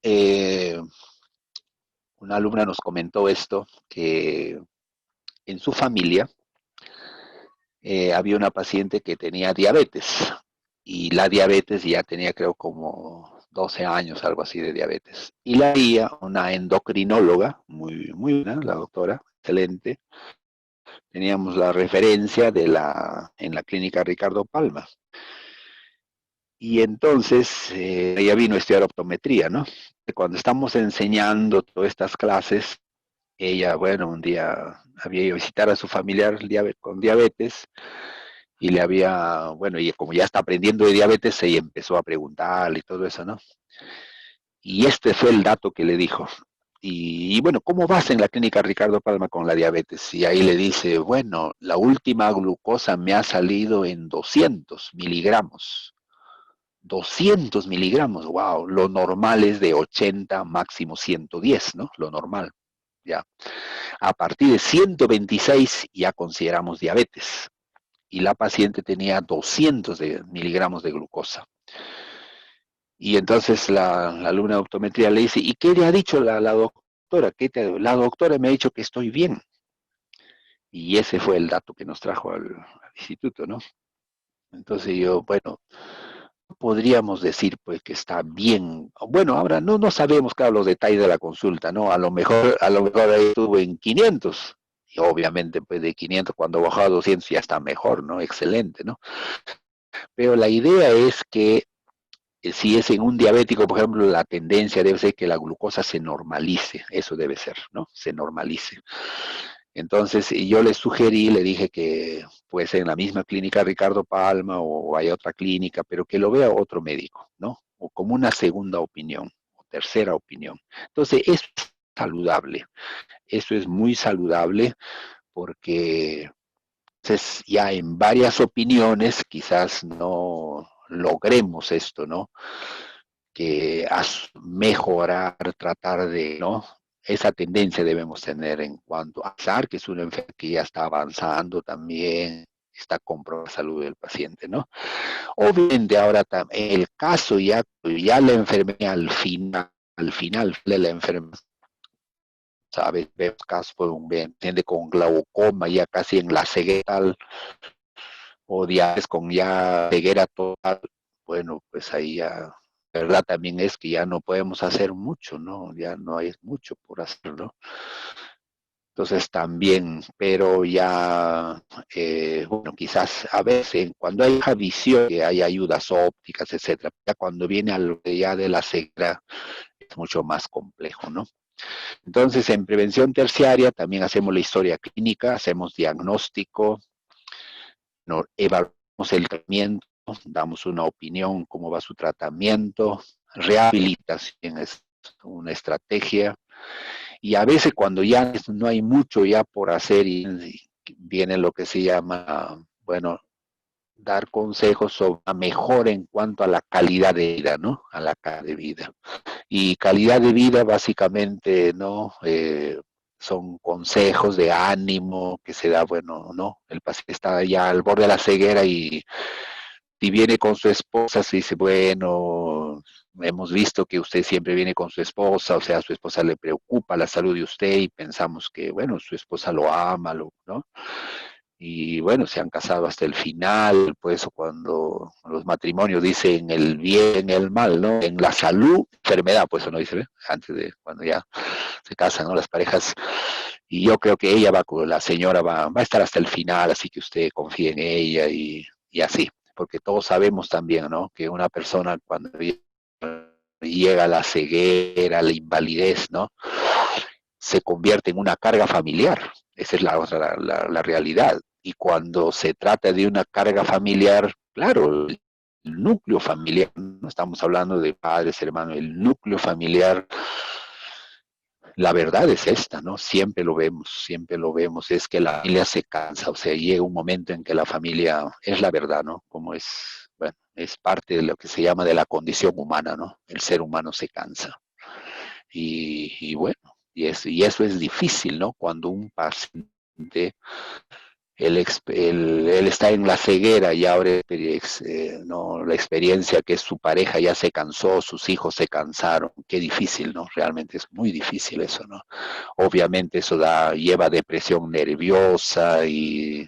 una alumna nos comentó esto, que en su familia había una paciente que tenía diabetes, y la diabetes ya tenía, creo, como 12 años, algo así de diabetes. Y la veía una endocrinóloga, muy buena, la doctora, excelente. Teníamos la referencia en la clínica Ricardo Palma. Y entonces ella vino a estudiar optometría, ¿no? Cuando estamos enseñando todas estas clases, ella, bueno, un día había ido a visitar a su familiar con diabetes, y le había, bueno, y como ya está aprendiendo de diabetes, ella empezó a preguntarle y todo eso, ¿no? Y este fue el dato que le dijo. Y bueno, ¿cómo vas en la clínica Ricardo Palma con la diabetes? Y ahí le dice, bueno, la última glucosa me ha salido en 200 miligramos. 200 miligramos, wow, lo normal es de 80, máximo 110, ¿no? Lo normal, ya. A partir de 126 ya consideramos diabetes. Y la paciente tenía 200 miligramos de glucosa. Y entonces la alumna de optometría le dice, ¿y qué le ha dicho la doctora? La doctora me ha dicho que estoy bien. Y ese fue el dato que nos trajo al instituto, ¿no? Entonces yo, bueno, podríamos decir pues que está bien. Bueno, ahora no sabemos, claro, los detalles de la consulta, ¿no? A lo mejor ahí estuvo en 500. Y obviamente pues de 500 cuando bajó a 200 ya está mejor, ¿no? Excelente, ¿no? Pero la idea es que si es en un diabético, por ejemplo, la tendencia debe ser que la glucosa se normalice, eso debe ser, ¿no? Se normalice. Entonces, yo le sugerí, le dije que puede ser en la misma clínica Ricardo Palma o hay otra clínica, pero que lo vea otro médico, ¿no? O como una segunda opinión, o tercera opinión. Entonces, eso es saludable. Eso es muy saludable porque entonces, ya en varias opiniones quizás no logremos esto, ¿no? Que mejorar, tratar de, ¿no? Esa tendencia debemos tener en cuanto a pensar que es una enfermedad que ya está avanzando también, está comprobada la salud del paciente, ¿no? Obviamente ahora el caso ya la enfermedad al final de la enfermedad, ¿sabes? Vemos casos por un paciente con glaucoma ya casi en la ceguera, o diabetes con ya ceguera total. Bueno, pues ahí ya, la verdad también es que ya no podemos hacer mucho, ¿no? Ya no hay mucho por hacer, ¿no? Entonces también, pero ya, bueno, quizás a veces cuando hay visión, que hay ayudas ópticas, etcétera, ya cuando viene al ya de la ceguera es mucho más complejo, ¿no? Entonces, en prevención terciaria también hacemos la historia clínica, hacemos diagnóstico, evaluamos el tratamiento, damos una opinión, cómo va su tratamiento, rehabilitación es una estrategia, y a veces cuando ya no hay mucho ya por hacer, y viene lo que se llama, bueno, dar consejos sobre la mejora en cuanto a la calidad de vida, ¿no? A la calidad de vida. Y calidad de vida, básicamente, ¿no? Son consejos de ánimo que se da, bueno, ¿no? El paciente está ya al borde de la ceguera y viene con su esposa, se dice, bueno, hemos visto que usted siempre viene con su esposa, o sea, a su esposa le preocupa la salud de usted y pensamos que, bueno, su esposa lo ama, ¿no? Y bueno, se han casado hasta el final, pues cuando los matrimonios dicen el bien, el mal, ¿no? En la salud, enfermedad, pues eso no dice, ¿ve? Antes de cuando ya se casan, ¿no? Las parejas. Y yo creo que ella la señora va a estar hasta el final, así que usted confíe en ella y así. Porque todos sabemos también, ¿no? Que una persona cuando llega a la ceguera, a la invalidez, ¿no? Se convierte en una carga familiar. Esa es la realidad. Y cuando se trata de una carga familiar, claro, el núcleo familiar, no estamos hablando de padres, hermanos, el núcleo familiar, la verdad es esta, ¿no? Siempre lo vemos, es que la familia se cansa, o sea, llega un momento en que la familia, es la verdad, ¿no? Como es, bueno, es parte de lo que se llama de la condición humana, ¿no? El ser humano se cansa. Y bueno, y eso es difícil, ¿no? Cuando un paciente, él está en la ceguera y ahora no, la experiencia que su pareja ya se cansó, sus hijos se cansaron, qué difícil, ¿no? Realmente es muy difícil eso, ¿no? Obviamente eso lleva depresión nerviosa y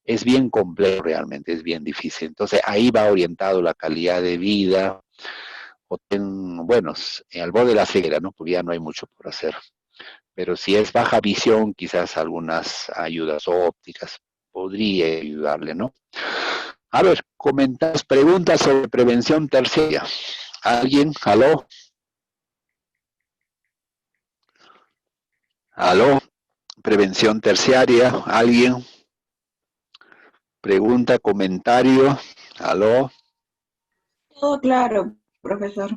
es bien complejo realmente, es bien difícil. Entonces ahí va orientado la calidad de vida, bueno, al borde de la ceguera, ¿no? Porque ya no hay mucho por hacer. Pero si es baja visión, quizás algunas ayudas ópticas podría ayudarle, ¿no? A ver, comentarios, preguntas sobre prevención terciaria. ¿Alguien? ¿Aló? ¿Aló? Prevención terciaria. ¿Alguien? Pregunta, comentario. ¿Aló? Todo claro, profesor.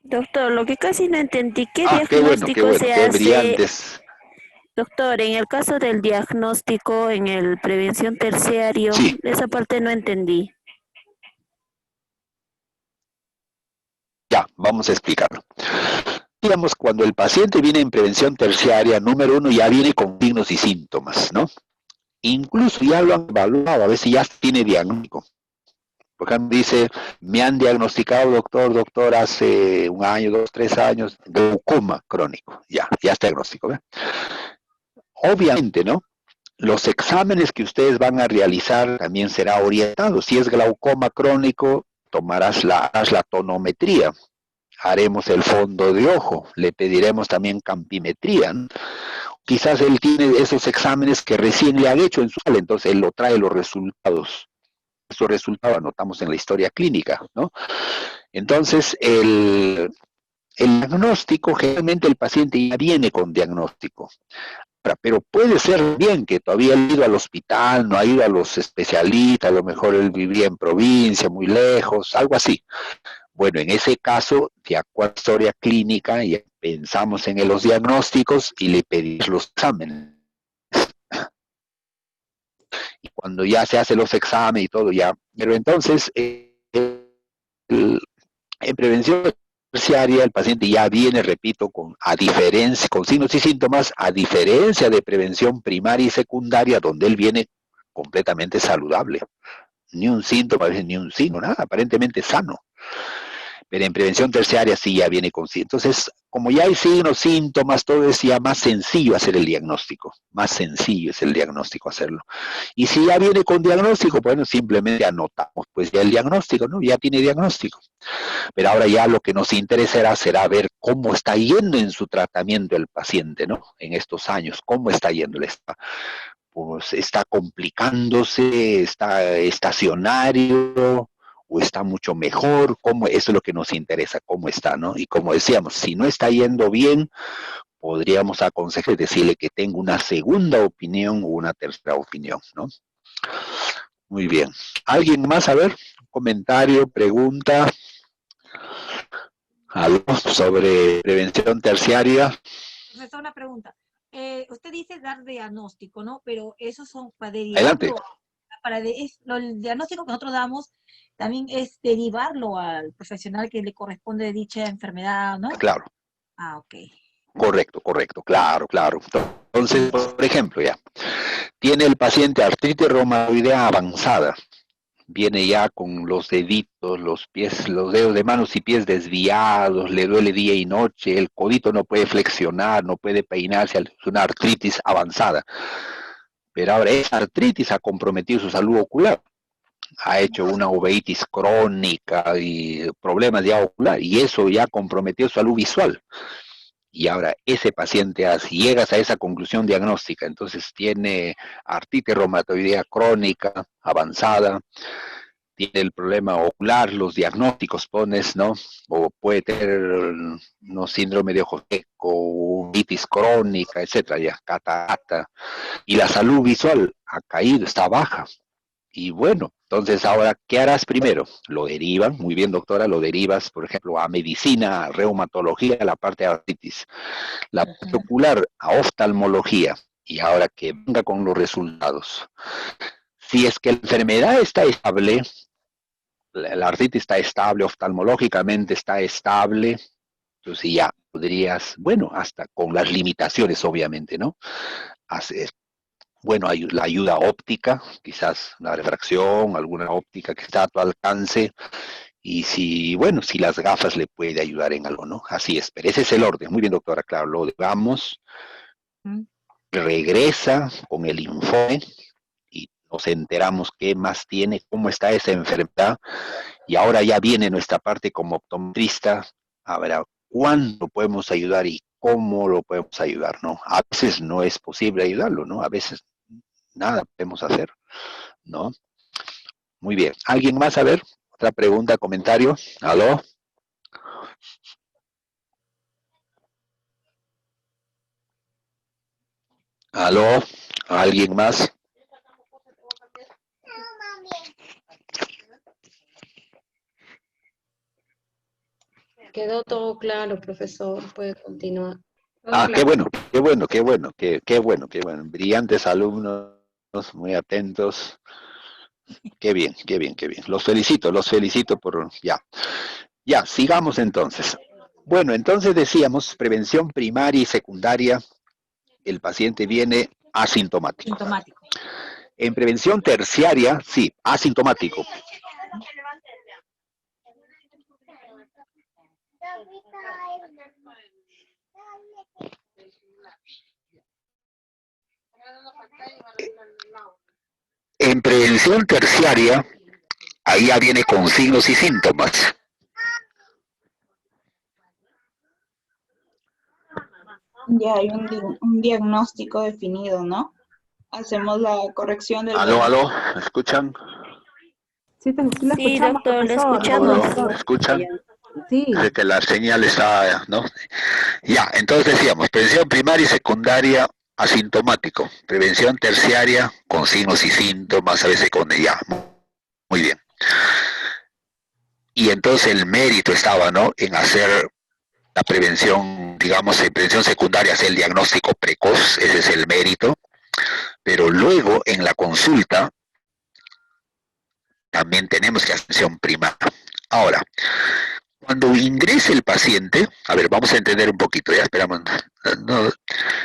Doctor, lo que casi no entendí, ¿qué Qué bueno, diagnóstico se qué hace? brillantes. Doctor, en el caso del diagnóstico, en el prevención terciario, Sí. esa parte no entendí. Ya, vamos a explicarlo. Digamos, cuando el paciente viene en prevención terciaria, número 1, ya viene con signos y síntomas, ¿no? Incluso ya lo han evaluado, a veces ya tiene diagnóstico. Por ejemplo, dice, me han diagnosticado, doctor, hace 1 año, 2, 3 años, glaucoma crónico. Ya está diagnóstico, ¿ve? Obviamente, ¿no? Los exámenes que ustedes van a realizar también será orientado. Si es glaucoma crónico, harás la tonometría. Haremos el fondo de ojo. Le pediremos también campimetría, ¿no? Quizás él tiene esos exámenes que recién le han hecho en su sala, entonces él lo trae los resultados. Esos resultados anotamos en la historia clínica, ¿no? Entonces, el diagnóstico, generalmente el paciente ya viene con diagnóstico. Pero puede ser bien que todavía ha ido al hospital, no ha ido a los especialistas, a lo mejor él vivía en provincia, muy lejos, algo así. Bueno, en ese caso, de acuerdo a la historia clínica, ya pensamos en los diagnósticos y le pedimos los exámenes. Y cuando ya se hacen los exámenes y todo ya. Pero entonces, en prevención terciaria, el paciente ya viene, repito, con signos y síntomas, a diferencia de prevención primaria y secundaria, donde él viene completamente saludable. Ni un síntoma, a veces ni un signo, nada, aparentemente sano. Pero en prevención terciaria sí ya viene con síntomas. Entonces, como ya hay signos, síntomas, todo es ya más sencillo hacer el diagnóstico. Más sencillo es el diagnóstico hacerlo. Y si ya viene con diagnóstico, bueno, simplemente anotamos, pues ya el diagnóstico, ¿no? Ya tiene diagnóstico. Pero ahora ya lo que nos interesará será ver cómo está yendo en su tratamiento el paciente, ¿no? En estos años, cómo está yendo. Pues está complicándose, está estacionario, o está mucho mejor, eso es lo que nos interesa, cómo está, ¿no? Y como decíamos, si no está yendo bien, podríamos aconsejar, decirle que tenga una segunda opinión o una tercera opinión, ¿no? Muy bien. ¿Alguien más? A ver, comentario, pregunta. ¿Algo sobre prevención terciaria? Profesor, una pregunta. Usted dice dar diagnóstico, ¿no? Pero esos son para Adelante. el diagnóstico que nosotros damos también es derivarlo al profesional que le corresponde de dicha enfermedad, ¿no? Claro. Ah, ok. Correcto, claro. Entonces, por ejemplo, ya, tiene el paciente artritis reumatoidea avanzada, viene ya con los deditos, los pies, los dedos de manos y pies desviados, le duele día y noche, el codito no puede flexionar, no puede peinarse, es una artritis avanzada. Pero ahora esa artritis ha comprometido su salud ocular, ha hecho una uveitis crónica y problemas ya ocular, y eso ya comprometió su salud visual. Y ahora ese paciente, si llegas a esa conclusión diagnóstica, entonces tiene artritis reumatoidea crónica, avanzada, tiene el problema ocular, los diagnósticos pones, ¿no? O puede tener ¿no? síndrome de ojo seco, uveitis crónica, etcétera, ya, catarata. Y la salud visual ha caído, está baja. Y bueno, entonces ahora, ¿qué harás primero? Lo derivan, muy bien doctora, lo derivas, por ejemplo, a medicina, a reumatología, a la parte de artritis, la parte ocular, a oftalmología, y ahora que venga con los resultados. Si es que la enfermedad está estable, la artritis está estable, oftalmológicamente está estable, entonces ya podrías, bueno, hasta con las limitaciones obviamente, ¿no? Hacer. Bueno, hay la ayuda óptica, quizás una refracción, alguna óptica que está a tu alcance, y si, bueno, si las gafas le puede ayudar en algo, ¿no? Así es, pero ese es el orden. Muy bien, doctora, claro, lo dejamos, regresa con el informe, y nos enteramos qué más tiene, cómo está esa enfermedad, y ahora ya viene nuestra parte como optometrista, a ver, ¿cuándo podemos ayudar y cómo lo podemos ayudar, ¿no? A veces no es posible ayudarlo, ¿no? A veces nada podemos hacer, ¿no? Muy bien. ¿Alguien más? A ver, otra pregunta, comentario. ¿Aló? ¿Aló? ¿Alguien más? Quedó todo claro, profesor. Puede continuar. Ah, qué bueno. Brillantes alumnos, muy atentos. Qué bien. Los felicito por, ya. Ya, sigamos entonces. Bueno, entonces decíamos, prevención primaria y secundaria, el paciente viene asintomático. En prevención terciaria, sí, asintomático. En prevención terciaria, ahí ya viene con signos y síntomas. Ya hay un diagnóstico definido, ¿no? Hacemos la corrección del... Aló, ¿me escuchan? Sí, Sí, doctor, le escuchamos. ¿Me escuchan? Sí. Sé que la señal está, ¿no? Ya, entonces decíamos, prevención primaria y secundaria asintomático, prevención terciaria con signos y síntomas, a veces con ya, muy bien. Y entonces el mérito estaba, ¿no?, en hacer la prevención, digamos, en prevención secundaria, hacer el diagnóstico precoz, ese es el mérito, pero luego en la consulta también tenemos que hacer atención primaria. Ahora, cuando ingrese el paciente, a ver, vamos a entender un poquito, ya esperamos, no,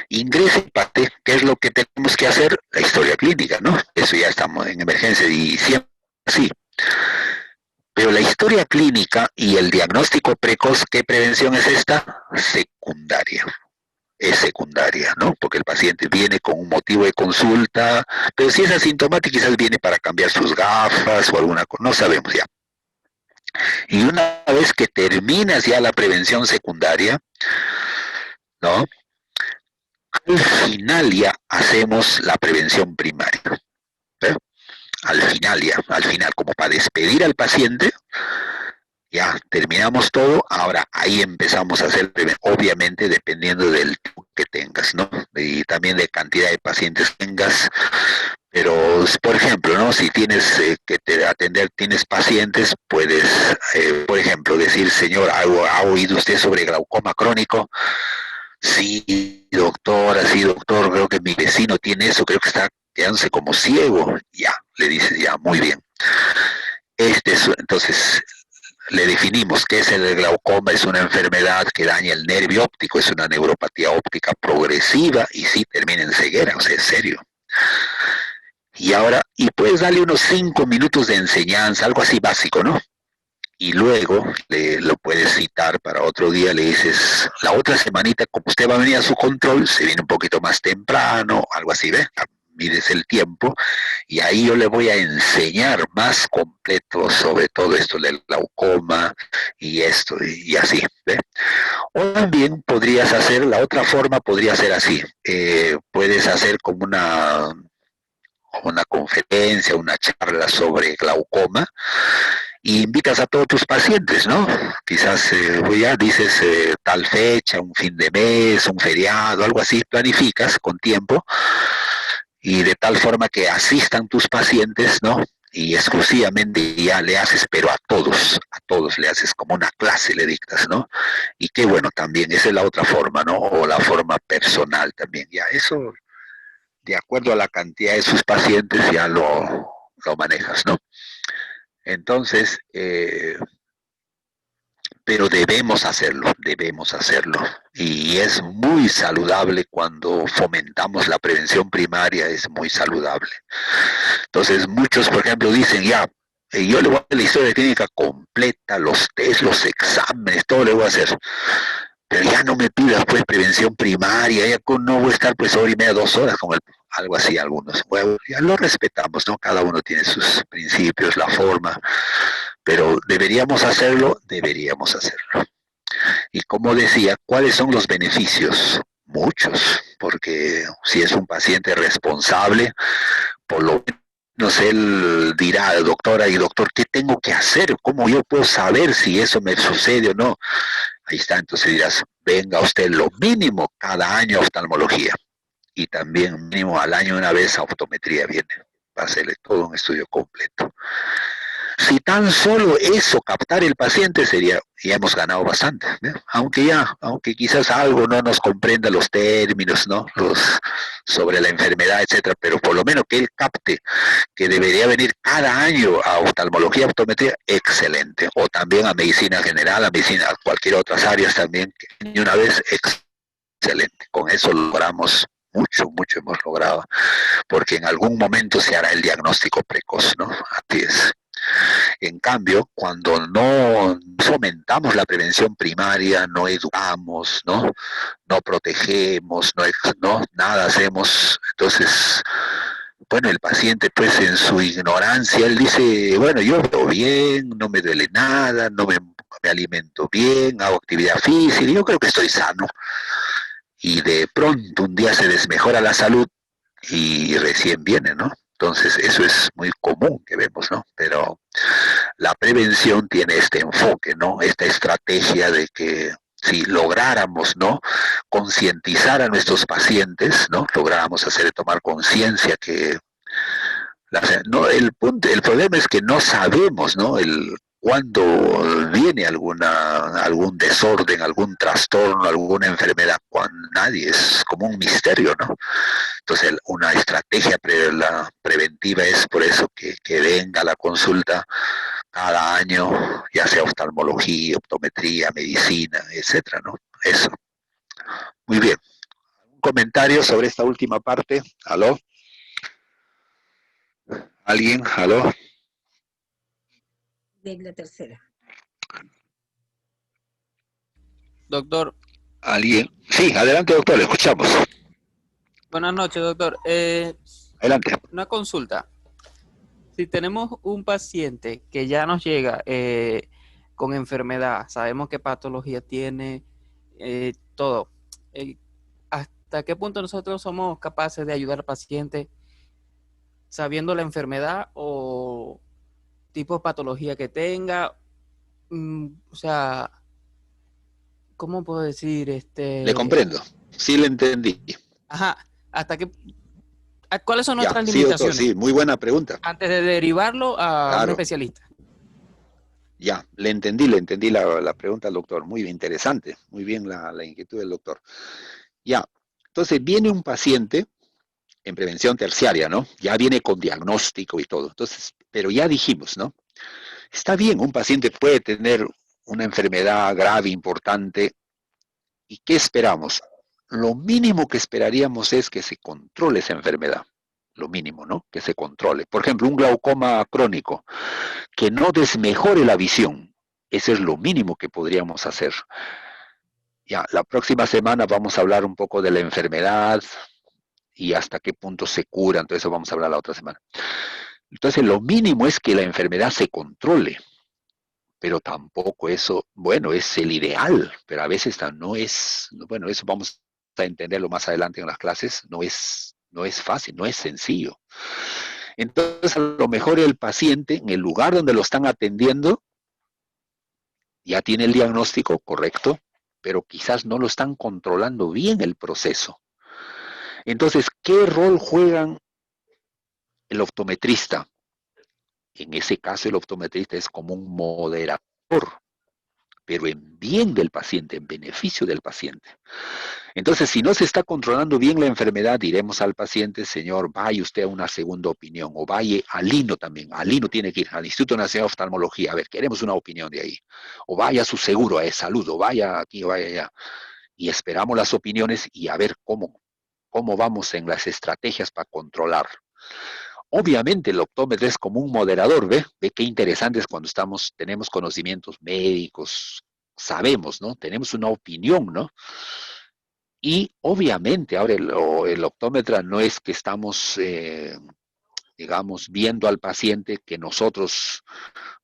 ingrese el paciente, ¿qué es lo que tenemos que hacer? La historia clínica, ¿no? Eso ya estamos en emergencia y siempre sí. Pero la historia clínica y el diagnóstico precoz, ¿qué prevención es esta? Secundaria. Es secundaria, ¿no? Porque el paciente viene con un motivo de consulta, pero si es asintomático quizás viene para cambiar sus gafas o alguna cosa, no sabemos ya. Y una vez que terminas ya la prevención secundaria, ¿no?, al final ya hacemos la prevención primaria. ¿Eh? Al final, como para despedir al paciente, ya terminamos todo, ahora ahí empezamos a hacer, obviamente dependiendo del tiempo que tengas, ¿no? Y también de cantidad de pacientes que tengas. Pero, por ejemplo, ¿no?, si tienes que atender, tienes pacientes, puedes, por ejemplo, decir, señor, ¿ha oído usted sobre glaucoma crónico? Sí, doctor, creo que mi vecino tiene eso, creo que está quedándose como ciego. Ya, Le dice, ya, muy bien. Entonces, le definimos que es el glaucoma, es una enfermedad que daña el nervio óptico, es una neuropatía óptica progresiva y sí termina en ceguera, o sea, es serio. Y ahora, y puedes darle unos 5 minutos de enseñanza, algo así básico, ¿no? Y luego lo puedes citar para otro día, le dices, la otra semanita, como usted va a venir a su control, se viene un poquito más temprano, algo así, ¿ves? Mides el tiempo, y ahí yo le voy a enseñar más completo sobre todo esto del glaucoma y esto, y así, ¿ves? O también podrías hacer, la otra forma podría ser así, puedes hacer como una conferencia, una charla sobre glaucoma, y invitas a todos tus pacientes, ¿no? Quizás ya dices tal fecha, un fin de mes, un feriado, algo así, planificas con tiempo, y de tal forma que asistan tus pacientes, ¿no? Y exclusivamente ya le haces, pero a todos le haces como una clase, le dictas, ¿no? Y qué bueno también, esa es la otra forma, ¿no? O la forma personal también, ya eso, de acuerdo a la cantidad de sus pacientes, ya lo manejas, ¿no? Entonces, pero debemos hacerlo. Y es muy saludable cuando fomentamos la prevención primaria, es muy saludable. Entonces, muchos, por ejemplo, dicen, ya, yo le voy a hacer la historia clínica completa, los test, los exámenes, todo le voy a hacer. Pero ya no me pidas, pues, prevención primaria, ya no voy a estar, pues, hora y media, 2 horas, como algo así algunos. Bueno, ya lo respetamos, ¿no? Cada uno tiene sus principios, la forma, pero deberíamos hacerlo. Y como decía, ¿cuáles son los beneficios? Muchos, porque si es un paciente responsable, por lo menos él dirá, doctora y doctor, ¿qué tengo que hacer? ¿Cómo yo puedo saber si eso me sucede o no? Ahí está, entonces dirás, venga usted lo mínimo cada año a oftalmología. Y también mínimo al año una vez a optometría viene. Va a hacerle todo un estudio completo. Si tan solo eso, captar el paciente, ya hemos ganado bastante, ¿no? Aunque quizás algo no nos comprenda los términos, ¿no? Sobre la enfermedad, etcétera, pero por lo menos que él capte que debería venir cada año a oftalmología, optometría, excelente. O también a medicina general, a cualquier otras áreas también, y una vez, excelente. Con eso logramos mucho hemos logrado, porque en algún momento se hará el diagnóstico precoz, ¿no? Así es. En cambio, cuando no fomentamos la prevención primaria, no educamos, no protegemos, no nada hacemos, entonces, bueno, el paciente pues en su ignorancia, él dice, bueno, yo veo bien, no me duele nada, me alimento bien, hago actividad física, yo creo que estoy sano. Y de pronto un día se desmejora la salud y recién viene, ¿no? Entonces, eso es muy común que vemos, ¿no? Pero la prevención tiene este enfoque, ¿no? Esta estrategia de que si lográramos, ¿no? Concientizar a nuestros pacientes, ¿no? Lográramos hacer tomar conciencia que el problema es que no sabemos, ¿no? Cuando viene algún desorden, algún trastorno, alguna enfermedad, nadie, es como un misterio, ¿no? Entonces, una estrategia preventiva es por eso que venga a la consulta cada año, ya sea oftalmología, optometría, medicina, etcétera, ¿no? Eso. Muy bien. ¿Un comentario sobre esta última parte? ¿Aló? ¿Alguien? ¿Aló? De la tercera. Doctor. ¿Alguien? Sí, adelante, doctor, le escuchamos. Buenas noches, doctor. Adelante. Una consulta. Si tenemos un paciente que ya nos llega con enfermedad, sabemos qué patología tiene, todo. ¿Hasta qué punto nosotros somos capaces de ayudar al paciente sabiendo la enfermedad o tipo de patología que tenga? O sea, ¿cómo puedo decir? Le comprendo, sí le entendí. Ajá, ¿cuáles son nuestras sí, limitaciones? Doctor, sí, muy buena pregunta. Antes de derivarlo a un especialista. Ya, le entendí la pregunta al doctor, muy interesante, muy bien la inquietud del doctor. Ya, entonces viene un paciente en prevención terciaria, ¿no? Ya viene con diagnóstico y todo. Entonces, pero ya dijimos, ¿no? Está bien, un paciente puede tener una enfermedad grave, importante. ¿Y qué esperamos? Lo mínimo que esperaríamos es que se controle esa enfermedad. Lo mínimo, ¿no? Que se controle. Por ejemplo, un glaucoma crónico, que no desmejore la visión. Eso es lo mínimo que podríamos hacer. Ya, la próxima semana vamos a hablar un poco de la enfermedad y hasta qué punto se cura. Entonces eso vamos a hablar la otra semana. Entonces lo mínimo es que la enfermedad se controle. Pero tampoco eso, bueno, es el ideal, pero a veces no es, bueno, eso vamos a entenderlo más adelante en las clases, no es fácil, no es sencillo. Entonces, a lo mejor el paciente, en el lugar donde lo están atendiendo, ya tiene el diagnóstico correcto, pero quizás no lo están controlando bien el proceso. Entonces, ¿qué rol juegan el optometrista? En ese caso, el optometrista es como un moderador, pero en bien del paciente, en beneficio del paciente. Entonces, si no se está controlando bien la enfermedad, diremos al paciente, señor, vaya usted a una segunda opinión, o vaya al INO también. Al INO tiene que ir, al Instituto Nacional de Oftalmología, a ver, queremos una opinión de ahí. O vaya a su seguro, a salud, o vaya aquí, o vaya allá. Y esperamos las opiniones y a ver cómo vamos en las estrategias para controlar. Obviamente el optómetra es como un moderador, ¿ve? Ve qué interesante es cuando tenemos conocimientos médicos, sabemos, ¿no? Tenemos una opinión, ¿no? Y obviamente ahora el optómetra no es que estamos, digamos, viendo al paciente que nosotros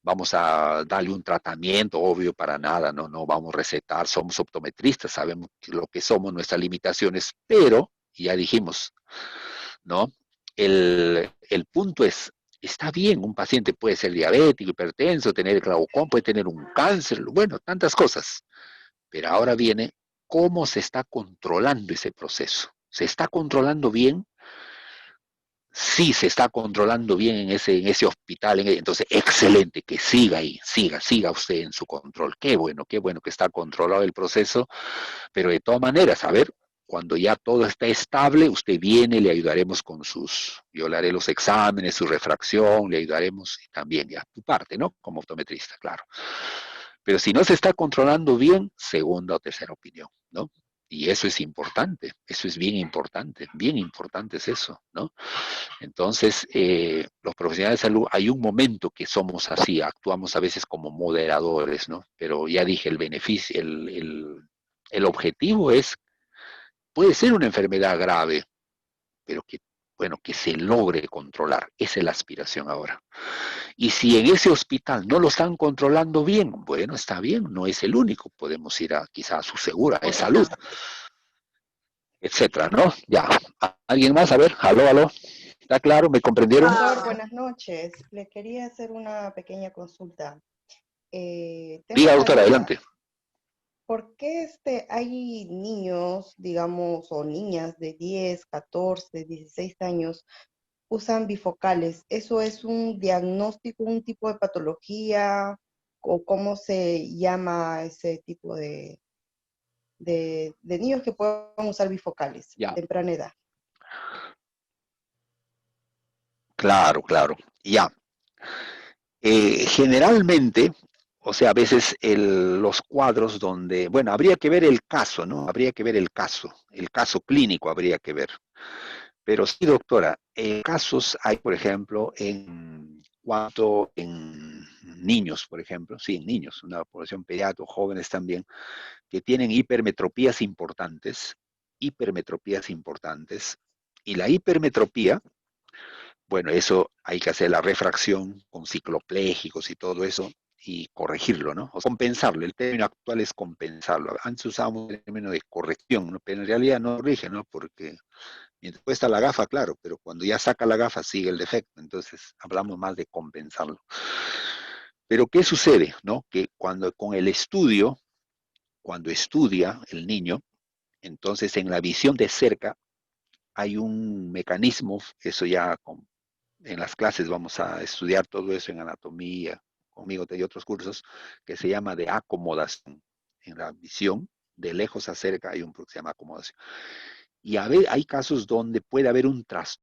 vamos a darle un tratamiento, obvio, para nada, no vamos a recetar, somos optometristas, sabemos lo que somos, nuestras limitaciones, pero, ya dijimos, ¿no? El punto es, está bien, un paciente puede ser diabético, hipertenso, tener glaucoma, puede tener un cáncer, bueno, tantas cosas. Pero ahora viene cómo se está controlando ese proceso. ¿Se está controlando bien? Sí, se está controlando bien en ese hospital. Entonces, excelente, que siga ahí, siga usted en su control. Qué bueno que está controlado el proceso. Pero de todas maneras, a ver, cuando ya todo está estable, usted viene, le ayudaremos yo le haré los exámenes, su refracción, le ayudaremos y también ya tu parte, ¿no? Como optometrista, claro. Pero si no se está controlando bien, segunda o tercera opinión, ¿no? Y eso es importante, eso es bien importante es eso, ¿no? Entonces, los profesionales de salud, hay un momento que somos así, actuamos a veces como moderadores, ¿no? Pero ya dije, el beneficio, el objetivo es, puede ser una enfermedad grave, pero que se logre controlar. Esa es la aspiración ahora. Y si en ese hospital no lo están controlando bien, bueno, está bien, no es el único. Podemos ir quizá a su segura de salud, etcétera, ¿no? Ya. ¿Alguien más? A ver, aló. ¿Está claro? ¿Me comprendieron? Profesor, buenas noches. Le quería hacer una pequeña consulta. Diga, doctora, adelante. ¿Por qué hay niños, digamos, o niñas de 10, 14, 16 años usan bifocales? ¿Eso es un diagnóstico, un tipo de patología? ¿O cómo se llama ese tipo de niños que pueden usar bifocales a temprana edad? Claro. Ya. Generalmente, o sea, a veces los cuadros donde, bueno, habría que ver el caso, ¿no? Habría que ver el caso clínico habría que ver. Pero sí, doctora, casos hay, por ejemplo, en niños, por ejemplo, sí, en niños, una población pediátrica, jóvenes también, que tienen hipermetropías importantes, y la hipermetropía, bueno, eso hay que hacer la refracción con cicloplégicos y todo eso, y corregirlo, ¿no? O compensarlo. El término actual es compensarlo. Antes usábamos el término de corrección, ¿no? Pero en realidad no corrige, ¿no? Porque mientras cuesta la gafa, claro, pero cuando ya saca la gafa sigue el defecto. Entonces hablamos más de compensarlo. Pero ¿qué sucede, no? Que cuando estudia el niño, entonces en la visión de cerca hay un mecanismo, eso ya en las clases vamos a estudiar todo eso en anatomía, conmigo y otros cursos, que se llama de acomodación. En la visión, de lejos a cerca, hay un que se llama acomodación. Y hay casos donde puede haber un trastorno